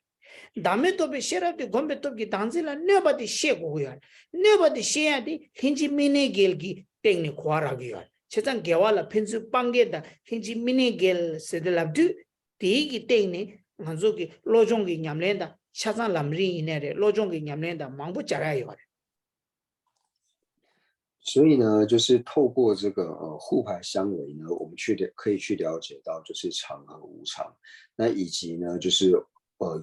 다음에 또 비셔럽디 곰비 또기 당질라 뇌바디 셰고야 뇌바디 셰야디 힌지 미네겔기 땡니 코아라기야 세상 개와라 펜스 빵게다 힌지 미네겔 세들랍두 디기 땡니 만족이 로종기 냠렌다 차상 람리 이네레 로종기 냠렌다 망부 자라요 所以呢，就是透过这个互排相违呢，我们可以去了解到就是常和无常，那以及呢就是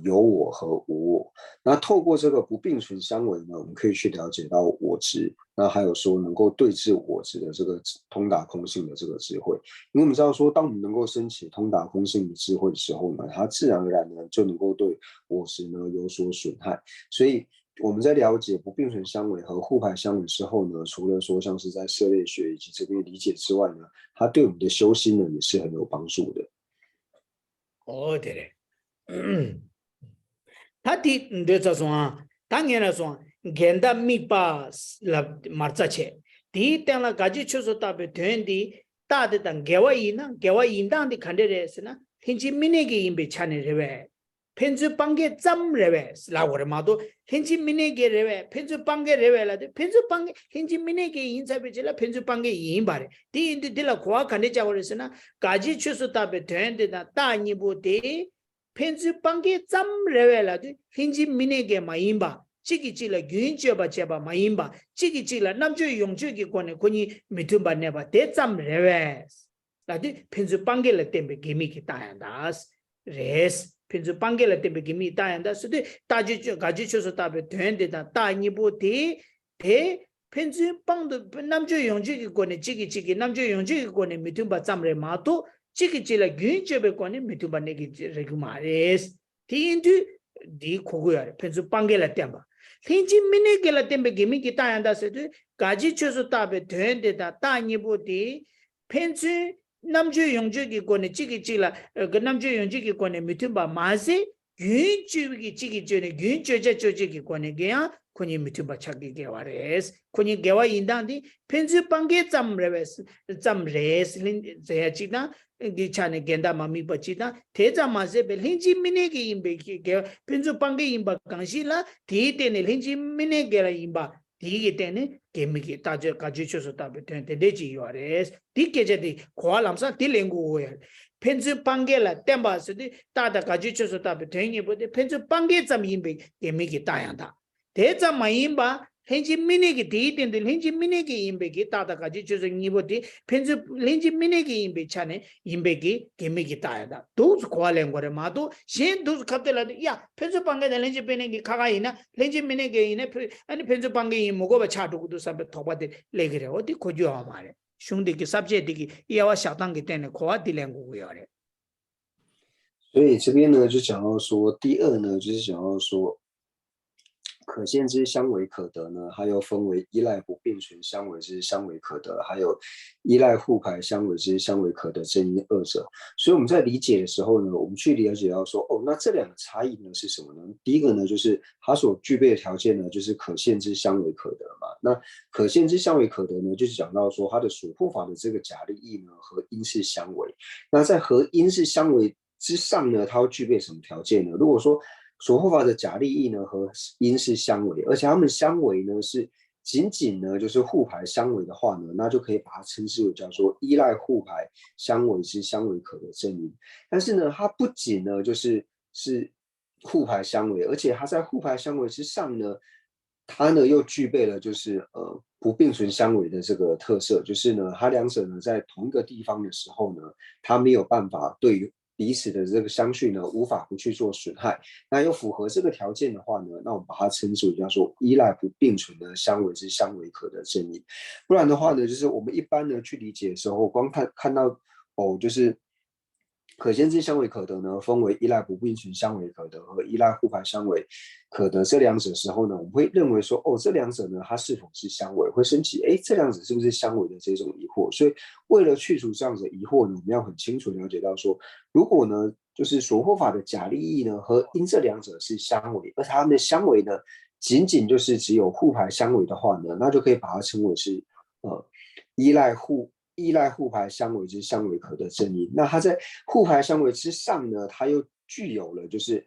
有我和无我。那透过这个不并存相违呢，我们可以去了解到我执，那还有说能够对治我执的这个通达空性的这个智慧。因为我们知道说，当我们能够升起通达空性的智慧的时候呢，它自然而然呢就能够对我执呢有所损害，所以。我们在了解不并存相违和互排相违之后呢，除了说像是在色类学以及这边理解之外呢，它对我们的修心呢也是很有帮助的。哦，对嘞，他的对这种啊，当然来说，现在米巴了马扎切，第一点了，家己确实特别团的，大的当给我一呢，给我一当的看的人是呢，现在明年个因被抢的人呗。 펜즈 빵게 짬 레베 라고를 마도 펜지 미네게 레베 펜즈 빵게 레베라데 펜즈 빵게 펜지 미네게 인사베질라 펜즈 빵게 인바레 디인디 딜라 고아 간데 자고르스나 가지 추수답에 된데다 따니보데 펜즈 빵게 짬 레베라데 펜지 미네게 마인바 지기질라 균지어바 제바 마인바 지기질라 남주 용주기 권에 권이 미tum바 네바 대짬 레베 라데 펜즈 빵게를 때문에 기미기 따ян다스 레스 펜즈 빵게를 때문에 기미 따ян다 수도 따지 가지 쳐서 답에 된데다 따니보디 대 펜즈 빵도 남주 용주기 권에 지기 남주 용주기 권에 미tum바 짬레 마도 지기질라 균지어베 권에 미tum바 내기 레구마레스 디인두 디 고고야 펜즈 빵게를 때문에 펜지 미네게를 때문에 기미기 따ян다 수도 가지 쳐서 답에 된데다 따니보디 펜즈 남주 용주기 권에 지기질라 그 남주 용주기 권에 미tum바 마세 균주기 지기전에 균저저 조지기 권에 게야 권이 미tum바 찾기게 와레스 권이 게와 인단디 펜즈 빵게 짬레스 짬레스 제야지나 기차네 겐다 마미 버치다 대자 마세 벨힌지 미네게 임베기 게 펜즈 빵게 임바 강실라 디테네 힌지 미네게라 임바 디게 때네 게미기 따져 가지쳐서 답에 되지 요아레스 디게제디 고알람사 딜랭고야 펜즈 빵게라 템바스디 따다 가지쳐서 답에 되니 보데 펜즈 빵게 잠임베 게미기 따야다 대자 마임바 렌지 미네기 디텐데 렌지 미네기 임베기 따다 가지쳐서 니보디 펜즈 렌지 미네기 임베 차네 임베기 게미기 따야다 도스 고알랭고레 마도 신 도스 카텔라데 야 펜즈 빵게 렌지 베네기 카가이나 렌지 미네기 이네 아니 펜즈 빵게 이 먹어봐 차도고도 sabbe 토바데 레그레 어디 고주아 말에 슝디기 sab제디기 이야와 샤당기 때문에 고아 딜랭고고요래 所以这边呢就讲到说，第二呢就是讲到说，可见之相为可得呢，它又分为依赖不并存相为之相为可得，还有依赖互排相为之相为可得正因二者。所以我们在理解的时候呢，我们去了解到说，哦，那这两个差异呢是什么呢？第一个呢就是它所具备的条件呢，就是可见之相为可得嘛。那可见之相为可得呢，就是讲到说它的所破法的这个假立义呢和因是相为。那在和因是相为之上呢，它要具备什么条件呢？如果说所破法的假立义呢和因是相为，而且它们相为呢是仅仅呢就是互排相为的话呢，那就可以把它称之为叫做依赖互排相为之相为可得正因。但是呢，它不仅呢是互排相为，而且它在互排相为之上呢，它呢又具备了就是不并存相为的这个特色，就是呢它两者呢在同一个地方的时候呢，它没有办法对于彼此的这个相续呢，无法不去做损害。那又符合这个条件的话呢，那我们把它称之为叫做依赖不并存的相为之相为可得正因。不然的话呢，就是我们一般呢去理解的时候，光看到就是可见之相为可得呢，分为依赖不并存相为可得和依赖互排相为可得这两者时候呢，我们会认为说，这两者呢，它是否是相为，会升起，这两者是不是相为的这种疑惑。所以为了去除这样子的疑惑呢，我们要很清楚了解到说，如果呢，就是所破法的假立义呢和因这两者是相为，而它们的相为呢，仅仅就是只有互排相为的话呢，那就可以把它称为是依赖互排相为之相为可得正因。那它在互排相为之上呢，它又具有了就是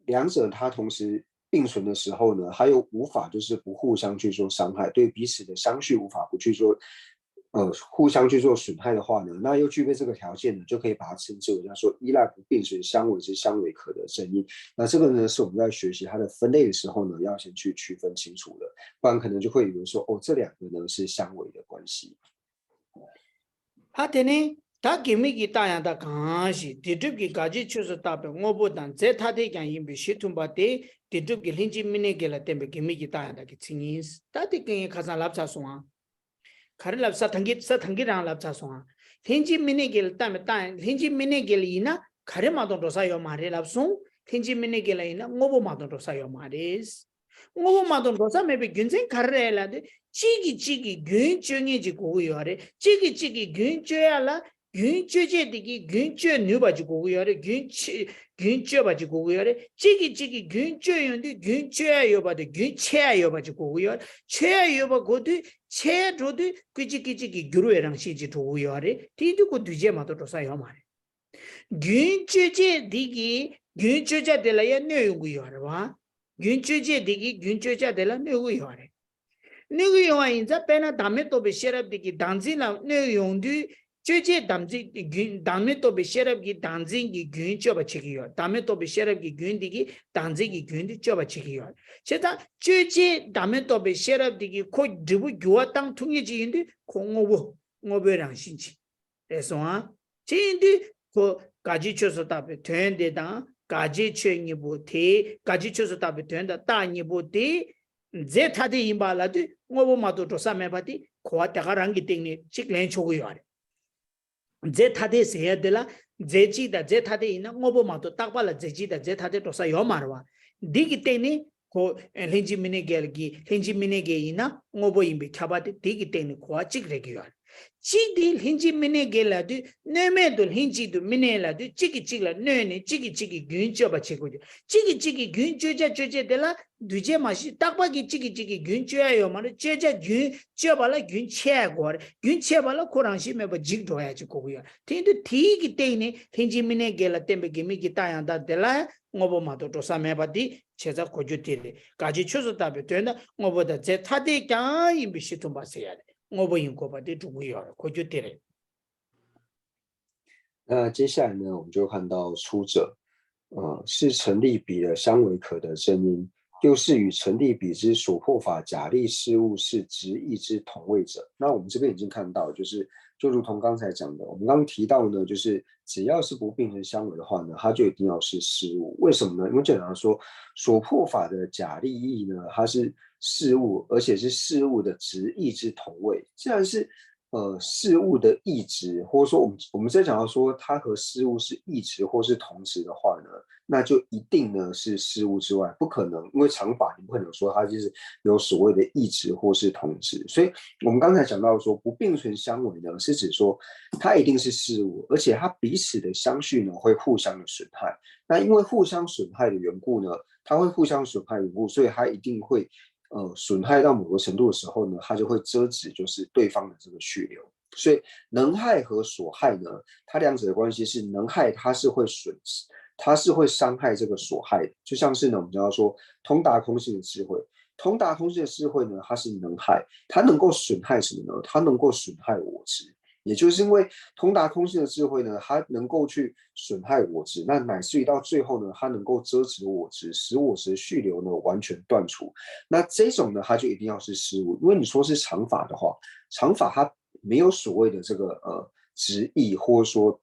两者它同时并存的时候呢，它又无法就是不互相去做伤害，对彼此的相续无法不去做互相去做损害的话呢，那又具备这个条件呢，就可以把它称之为叫做依赖不并存相为之相为可得正因。那这个呢是我们在学习它的分类的时候呢，要先去区分清楚的，不然可能就会以为说这两个呢是相为的关系。하테네 다 게미기 따야다 강시 디둡기 가지 추서 답에 뭐보단 제타데 그냥 임비 시툼바데 디둡기 린지 미네게라 템베 게미기 따야다 기칭이스 다데 게 가산 랍차송아 카르랍사 당기랑 랍차송아 린지 미네게를 따면 따 린지 미네겔이나 카르마도 로사요 마레랍송 린지 미네겔이나 뭐보마도 로사요 마레스 뭐보마도 로사 메비 균생 카르레라데 지기 균증이지 고요하래 지기 균죄야라 균죄제디기 균죄 누바지 고요하래 균죄 바지 고요하래 지기 균죄연데 균죄야 여바데 균죄야 여바지 고요하래 죄야 여바 고디 죄도디 끼지기 규로에랑 시지 고요하래 디두고 뒤제마도 도사요 말해 균죄제디기 균죄자들라야 내용고요하래 봐 균죄제디기 균죄자들라 내용고요하래 Nigga Yoinza Pena Dameto be Sherab Diki Danzina no Yondu Judge Dameto be Sherab Gi Danzingi Gun Joba Chikio, Dameto be Sherab Gi Gundigi, Danzigi Gundi Joba Chikio. Cheta Judge Dameto be Sherab Digi Ko Dubu Guatang Tungi in the Kongo Moberang Shinchi. That's one. Chindi ko Gajichosotabe turned the down, Gaji Chengibote, Gajichosotabe turned the Tanya Bote. 제타데 임발라디 ngobo마도 조사메바디 고아타가랑기 땡니 직렌 초고요아레 제타데 세야들라 제지다 제타데 이나 ngobo마도 딱발라 제지다 제타데 조사 요마르와 디기 땡니 고 렌지미네겔기 렌지미네게이나 ngo보임비 차바데 디기 땡니 고아 직레기요아레 지디 힌지 미네 게라도 네메도 힌지도 미네라도 찌기찌라 네네 찌기찌기 균쪄봐 치고죠. 찌기찌기 균쪄자 쪄제들라 두제 맛이 딱박이 찌기찌기 균쪄요 말은 쪄자 균쪄발라 균채고 균채발라 코랑시 메버 직도야지 고고야. 텐데 티기 때네 힌지 미네 게라 템베 기미기 따양다 데라 ngobo마도 조사메바디 제자 고주티리 가지 추서답에 되나 ngo보다 제 타디 까 임비시 좀 봤어야 돼.那接下来呢，我们就看到出者，是成立比的相为可得真因，又是与成立比之所破法假立事物是直义之同位者。那我们这边已经看到，就如同刚才讲的，我们刚刚提到呢，就是只要是不并存相违的话呢，它就一定要是事物。为什么呢？因为正常说，所破法的假立义呢，它是事物，而且是事物的直义之同位。既然是事物的异质，或者说我们在讲到说它和事物是异质或是同质的话呢，那就一定呢是事物之外，不可能，因为常法你不可能说它就是有所谓的异质或是同质。所以我们刚才讲到说不并存相违呢，是指说它一定是事物，而且它彼此的相续呢会互相的损害。那因为互相损害的缘故呢，它会互相损害的缘故，所以它一定会损害到某个程度的时候呢，它就会遮止就是对方的这个续流。所以能害和所害呢，它两者的关系是能害它是会它是会伤害这个所害的。就像是呢，我们讲到说通达空性的智慧，通达空性的智慧呢，它是能害，它能够损害什么呢？它能够损害我执。也就是因为通达空性的智慧呢，它能够去损害我执，那乃至于到最后呢，它能够遮止我执，使我执的续流呢完全断除。那这种呢，它就一定要是事物，因为你说是常法的话，常法它没有所谓的这个直义，或者说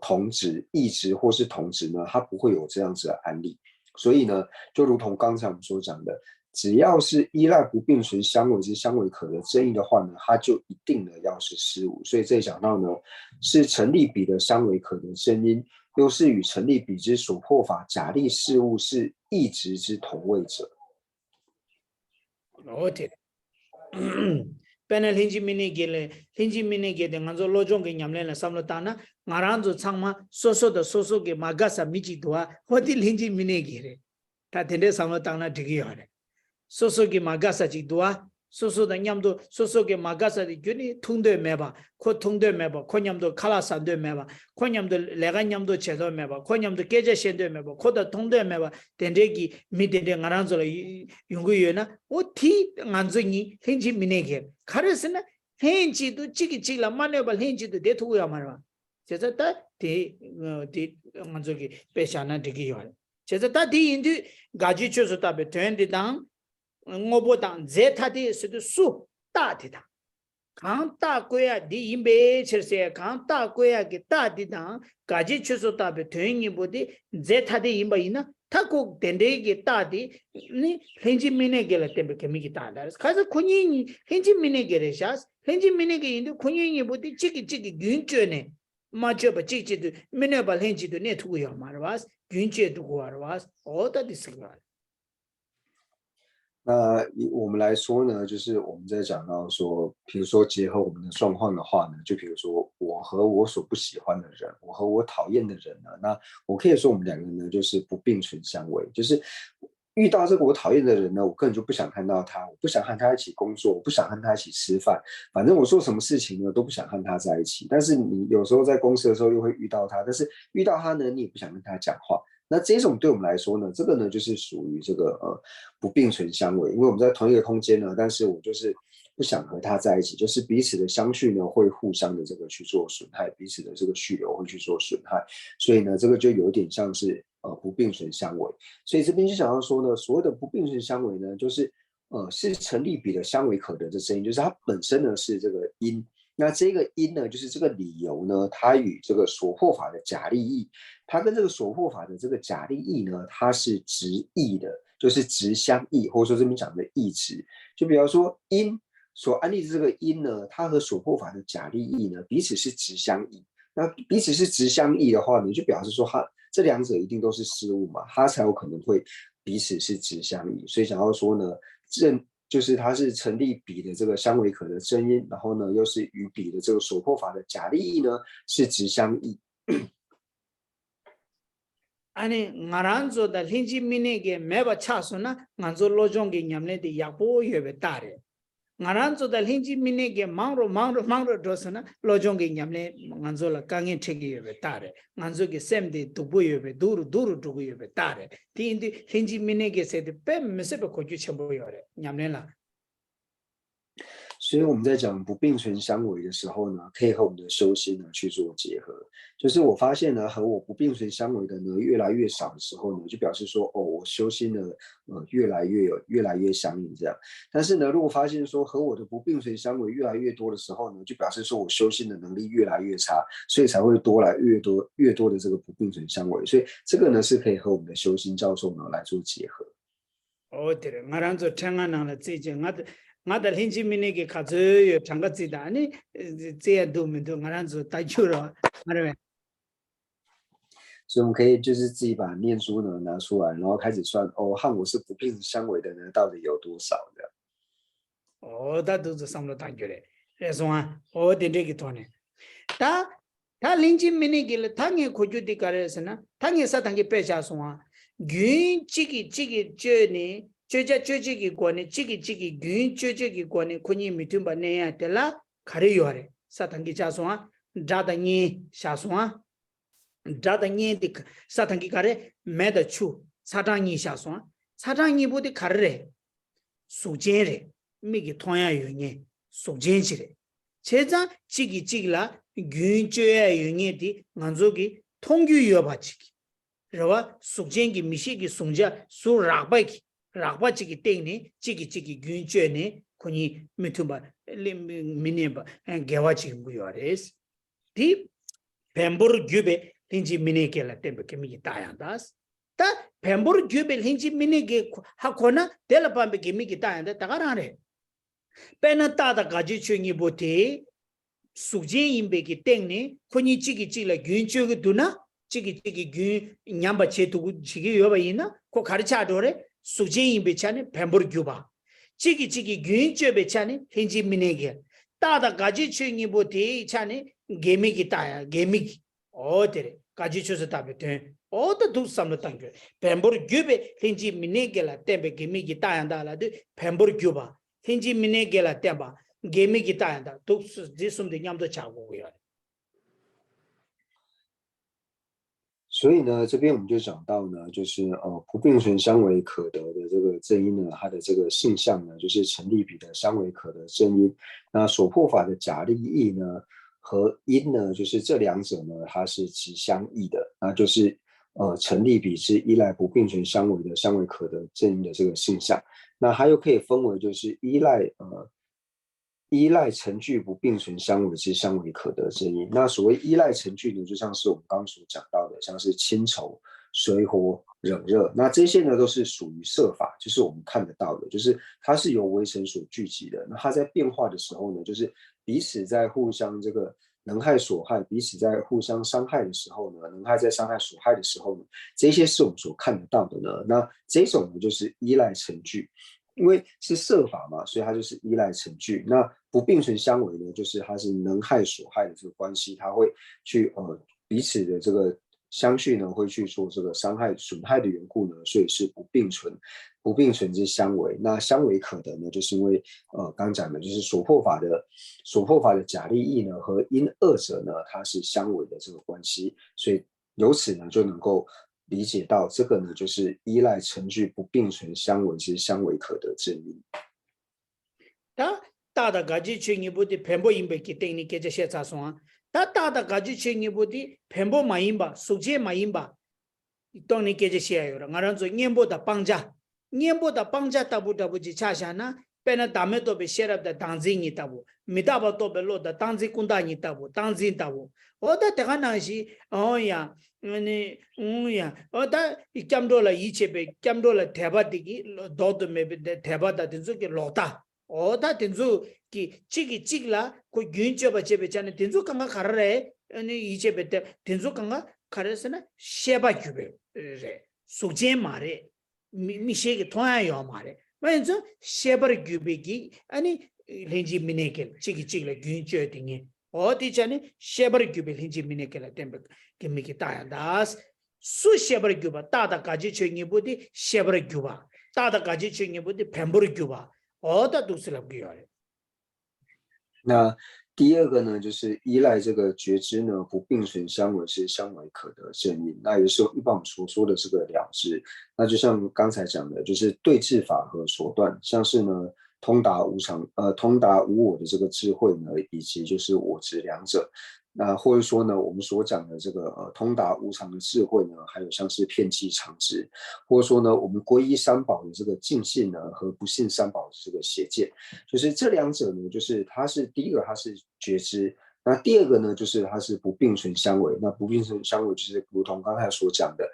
同质、异质或是同质呢，它不会有这样子的案例。所以呢，就如同刚才我们所讲的，只要是依赖不并存相违之相违可得真因的话呢，它就一定呢要是事物。所以这里讲到呢，是成立比的相违可得真因，又是与成立比之所破法假立事物是异质之同位者。Penal hinji mini gele nganzo lojong ke nyamle la samlo tana ngaranzo changma soso ke magasa michi doa hoti hinji mini gere ta tende samlo tana digi yore soso ke magasa ji doa soso da nyamdo soso ke magasa di gyuni tungde meba ko nyamdo kala sande meba ko nyamdo lega nyamdo chedo meba ko nyamdo keje shende meba ko da tungde meba tende ki mi tende ngaranzo la yungu yena o ti nganzo ni hinji mini gere 가르스는 hen지도 찌기찌라 만해발 hen지도 대투야 말아. 제가 다디 먼저기 배샤나 되기요. 제가 다디 인디 가지 쳐서 답에 된디당 뭐보다 제타디스도 수 따디다. 강따고야 디 임베 칠세 강따고야게 따디당 가지 쳐서 답에 된이보디 제타디 임바이나 타고 덴데게 따디 니 헨지 미네게라 템베 케미기 따다스 가서 군인이 헨지 미네게레샤스 헨지 미네게 인도 군인이 보디 찌기찌기 균쩌네 마저바 찌찌도 미네발 헨지도 네투야 말와스 균쩌도 고아와스 어다디스가。 那以我们来说呢，就是我们在讲到说，比如说结合我们的状况的话呢，就比如说我和我所不喜欢的人，我和我讨厌的人呢，那我可以说我们两个人呢就是不并存相违，就是遇到这个我讨厌的人呢，我根本就不想看到他，我不想和他一起工作，我不想和他一起吃饭，反正我做什么事情呢都不想和他在一起。但是你有时候在公司的时候又会遇到他，但是遇到他呢，你也不想跟他讲话。那这种对我们来说呢，这个呢就是属于这个不并存相违，因为我们在同一个空间呢，但是我就是不想和他在一起，就是彼此的相续呢会互相的这个去做损害，彼此的这个续流会去做损害，所以呢这个就有点像是不并存相违。所以这边就想要说呢，所谓的不并存相违呢，就是是成立比的相违可得的真因，就是它本身呢是这个因。那这个因呢，就是这个理由呢，它与这个所破法的假立义，它跟这个所破法的这个假立义呢，它是直义的，就是直相义，或者说这边讲的义直。就比方说因所安立的这个因呢，它和所破法的假立义呢，彼此是直相义。那彼此是直相义的话呢，就表示说它这两者一定都是事物嘛，它才有可能会彼此是直相义。所以想要说呢，就是它是成立比的这个相违可的正音，然后呢又是与比的这个所破法的假立意呢是直相异。 아니 ngaranzo da hinji minege meba chasuna nganzo lojonge nyamne de yakbo yebe tare ngaranzo da hinji minege mangro dosana lojonge nyamne nganzo la kangen thegi yebe tare nganzo ge semde dubu yebe duru dubu yebe tare ti indi hinji minege se de pe mesebe koju chembo yore nyamne la 所以我们在讲不并存相违的时候呢，可以和我们的修心呢去做结合。就是我发现呢，和我不并存相违的呢越来越少的时候呢，就表示说，哦，我修心呢，越来越相应这样。但是呢，如果发现说和我的不并存相违越来越多的时候呢，就表示说我修心的能力越来越差，所以才会越多的这个不并存相违。所以这个呢是可以和我们的修心教授呢来做结合。哦，对了，ngaranzo changana la zije ngada hinji minege kazoyo changazida ani zeya do mendo ngaranzo tajuro ngare 所以我们可以就是自己把念珠呢拿出来，然后开始算哦，和我是不并相违的呢，到底有多少的？ 哦，da do samlo tajure reswa o dende tone ta hinji minege le tange khojudi karesana tange sa tange pecha swa gyun chigi jene joji kwani chigi gyun joji kwani kunyi mitumba neya tela khare yore sa tange cha swa dada nyi sha swa dada nyi dik sa tange kare meda chu sadangi sha swa sadangi bodi khare sujere 미기 통야 유니 속진지래 제자 지기라 균죄야 유니디 만족이 통규 여바치기 러와 속진기 미시기 송자 수락바기 락바치기 땡니 지기 균죄네 코니 미투바 미네바 개와치 무요레스 디 뱀보르 규베 린지 미네케라 템베 케미기 타야다스 타 뱀보르 규베 린지 미네게 하코나 델라밤베 케미기 타야다 타가라레 Pena tada gaji chungi bote sujin imbe ki tengne koni chigi chila gyun chugi duna chigi gyun nyamba che tugu chigi yoba ina ko kharicha dore sujin imbe chane pembur gyuba chigi gyun chube chane hinji minege tada gaji chungi bote chane gemi ki taya gemi ki o tere gaji chusa tabe ten o da du samlo tangyo pembur gyube hinji minege la tembe gemi ki taya ndala de pembur gyuba hinji minege la temba gemi ki tayanda to jisum de nyamdo chago ya 所以呢，这边我们就讲到呢，就是不并存相违可得的这个正音呢，它的这个性相呢，就是成立比的相违可得正音。那所破法的假立意呢和音呢，就是这两者呢，它是直相异的，那就是成立比是依赖不并存相违的相违可得正音的这个性相。那它又可以分为就是依赖成句不并存相违之相违可得正音。那所谓依赖成句呢，就像是我们刚刚所讲到的，像是清愁、水火、冷热，那这些呢都是属于色法，就是我们看得到的，就是它是由微尘所聚集的。那它在变化的时候呢，就是彼此在互相这个能害所害，彼此在互相伤害的时候呢，能害在伤害所害的时候呢，这些是我们所看得到的呢。那这种呢就是依赖成句，因为是色法嘛，所以它就是依赖成句。那不并存相违呢，就是它是能害所害的这个关系，它会去彼此的这个相续呢，会去做这个伤害损害的缘故呢，所以是不并存之相违。那相违可得呢，就是因为刚讲的就是所破法的假立意呢和因二者呢，它是相违的这个关系，所以由此呢就能够理解到这个呢就是依赖成句不并存相违之相违可得正音。大gaji chungi budi pembo imbe ki tengni keje she cha swa tada gaji chungi budi pembo ma imba suje ma imba tongni keje she ayora ngaranzo nyembo da pangja tabu ji cha sha na pena dame to be sherab da dangzi ni tabu midaba to be lo da dangzi kunda ni tabu dangzi tabu oda te kana shi ya oda ikamdo la yichebe kamdo la theba digi do do me theba da dinzu ke lota oda dinzu ki chigla ko gyunche ba chebe chane dinzu kanga karare ani ichebe te dinzu kanga karesana sheba gyube re suje mare mi shege toya yo mare 먼저 셰버 규비기 아니 렌지 미네켈 치기치라 균저 등에 어디 전에 셰버 규비 렌지 미네켈 템베 김미기 다야다스 수 셰버 규바 다다까지 중에 보디 셰버 규바 다다까지 중에 보디 뱀버 규바 어다 두스럽기요 那第二个呢，就是依赖这个觉知呢，不并存相违是相违可得正因。那有时候一般我们所说的这个了知，那就像刚才讲的，就是对治法和所断，像是呢通达无我的这个智慧呢，以及就是我执两者。那或者说呢，我们所讲的这个通达无常的智慧呢，还有像是遍计常知，或者说呢，我们皈依三宝的这个净信呢，和不信三宝的这个邪见，就是这两者呢，就是它是第一个它是觉知，那第二个呢，就是它是不并存相违。那不并存相违就是如同刚才所讲的，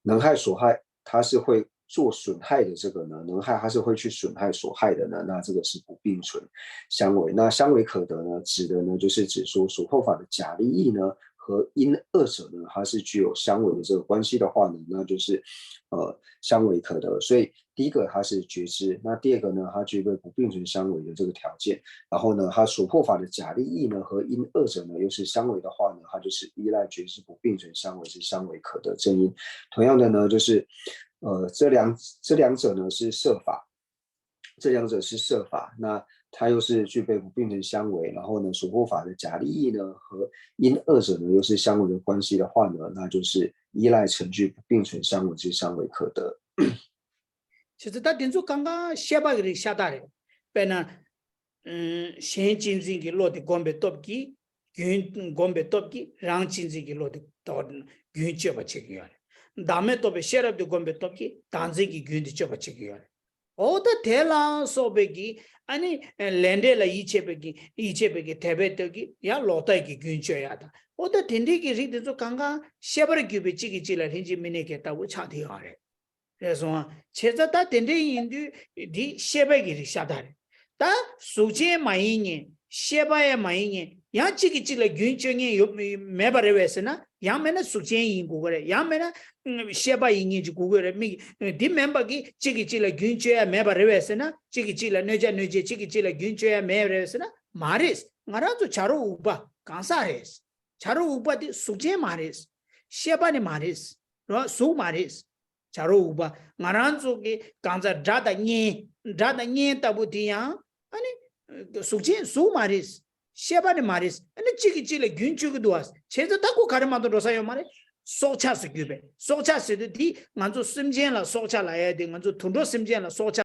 能害所害，它是会做损害的这个呢，能害它是会去损害所害的呢，那这个是不并存相违。那相违可得呢，指的呢就是指说所破法的假利益呢和因二者呢，它是具有相违的这个关系的话呢，那就是相违可得。所以第一个它是觉知，那第二个呢，它具备不并存相违的这个条件。然后呢，它所破法的假利益呢和因二者呢又是相违的话呢，它就是依赖觉知不并存相违是相违可得正因。同样的呢，就是这两者呢是摄法，这两者是摄法，那它又是具备不并存相违，然后呢，所破法的假利益呢和因二者呢又是相违的关系的话呢，那就是依赖程序不并存相违是相违可得。其实他听说刚刚写把个下达的，本来先进行个落的光别多几，云光别多几，让进行个落的到云就不这个样。다음에 또 셰럽도 건배 또기 단지기 균디 좁아 치기요. 어다 대라 소베기 아니 랜데라 이체베기 대베더기 야 로타기 균쳐야다. 어다 딘디기 리드도 강가 셰버리 규비 치기질라 힌지 미네겠다고 차디하래. 그래서 제자다 딘디 인디 디 셰베기리 샤다래. 다 수제 마이니 셰바의 마이니 야 치기질라 균쳐니 매바레베스나 야메나 수제인 고거래 야메나 셰바 인인지 고거래 미 디멤버기 치기질라 균쳐야 매바레베스나 치기질라 뇌제 치기질라 균쳐야 매레스나 마리스 나라도 자로 우바 간사레스 자로 우바디 수제 마리스 셰바니 마리스 수 마리스 자로 우바 나란쪽이 간자 자다니 타부디야 아니 수제 수 마리스 셰바니 마리스 아니 치기질라 균쳐기도 왔어 제자 타고 가르마도 로사요 말에 소차스 규베 소차스디 만조 심젠라 소차라야 돼 만조 돈도 심젠라 소차